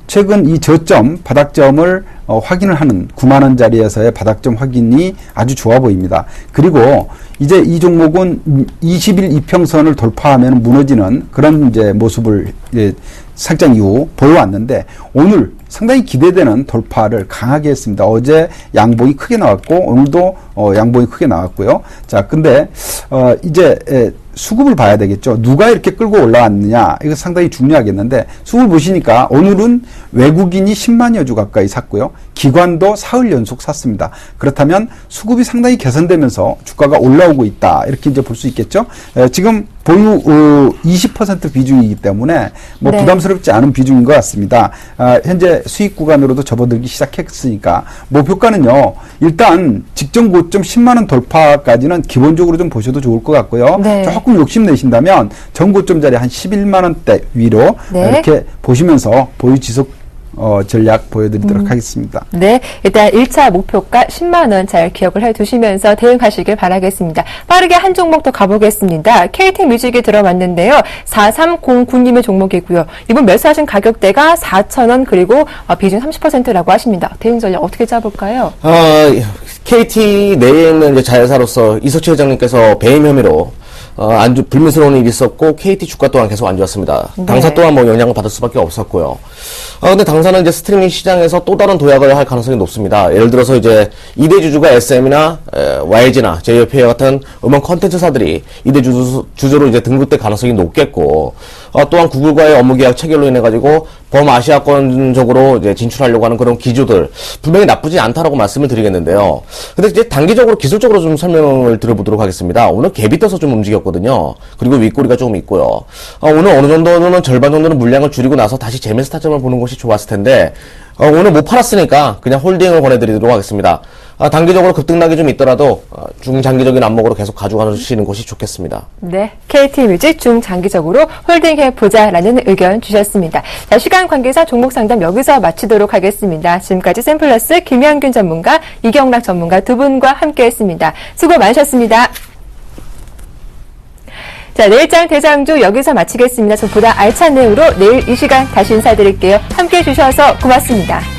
최근 이 저점, 바닥점을 확인을 하는 9만 원짜리에서의 바닥점 확인이 아주 좋아 보입니다. 그리고 이제 이 종목은 20일 이평선을 돌파하면 무너지는 그런 이제 모습을 상장 이후 보여왔는데 오늘 상당히 기대되는 돌파를 강하게 했습니다. 어제 양봉이 크게 나왔고 오늘도 양봉이 크게 나왔고요. 자, 근데 이제 수급을 봐야 되겠죠. 누가 이렇게 끌고 올라왔느냐, 이거 상당히 중요하겠는데, 수급을 보시니까 오늘은 외국인이 10만여 주 가까이 샀고요. 기관도 사흘 연속 샀습니다. 그렇다면 수급이 상당히 개선되면서 주가가 올라오고 있다, 이렇게 이제 볼 수 있겠죠. 지금 보유 20% 비중이기 때문에 뭐 네. 부담스럽지 않은 비중인 것 같습니다. 현재 수익 구간으로도 접어들기 시작했으니까 목표가는요, 일단 직전 고점 10만 원 돌파까지는 기본적으로 좀 보셔도 좋을 것 같고요. 네. 조금 욕심내신다면 전고점자리 한 11만 원대 위로 네. 이렇게 보시면서 보유 지속 전략 보여드리도록 하겠습니다. 네, 일단 1차 목표가 10만 원 잘 기억을 해두시면서 대응하시길 바라겠습니다. 빠르게 한 종목 더 가보겠습니다. KT뮤직이 들어왔는데요. 4309님의 종목이고요. 이분 매수하신 가격대가 4,000원 그리고 비중 30%라고 하십니다. 대응 전략 어떻게 짜볼까요? KT 내에 있는 이제 자회사로서 이석철 회장님께서 배임 혐의로 불미스러운 일이 있었고 KT 주가 또한 계속 안 좋았습니다. 네. 당사 또한 뭐 영향을 받을 수밖에 없었고요. 근데 당사는 이제 스트리밍 시장에서 또 다른 도약을 할 가능성이 높습니다. 예를 들어서 이제 2대 주주가 SM이나 YG나 JYP 같은 음원 컨텐츠사들이 2대 주주로 이제 등극될 가능성이 높겠고, 또한 구글과의 업무 계약 체결로 인해 가지고 범아시아권적으로 이제 진출하려고 하는 그런 기조들 분명히 나쁘지 않다라고 말씀을 드리겠는데요. 근데 이제 단기적으로 기술적으로 좀 설명을 들어보도록 하겠습니다. 오늘 갭이 떠서 좀 움직였거든요. 그리고 윗꼬리가 조금 있고요. 오늘 어느 정도는 절반 정도는 물량을 줄이고 나서 다시 재매수 타점을 보는 것이 좋았을 텐데, 오늘 못 팔았으니까 그냥 홀딩을 권해드리도록 하겠습니다. 단기적으로 급등락이 좀 있더라도 중장기적인 안목으로 계속 가져가시는 것이 좋겠습니다. 네, KT뮤직 중장기적으로 홀딩해보자라는 의견 주셨습니다. 자, 시간 관계상 종목 상담 여기서 마치도록 하겠습니다. 지금까지 샘플러스 김양균 전문가, 이경락 전문가 두 분과 함께했습니다. 수고 많으셨습니다. 자, 내일장 대장주 여기서 마치겠습니다. 보다 알찬 내용으로 내일 이 시간 다시 인사드릴게요. 함께해 주셔서 고맙습니다.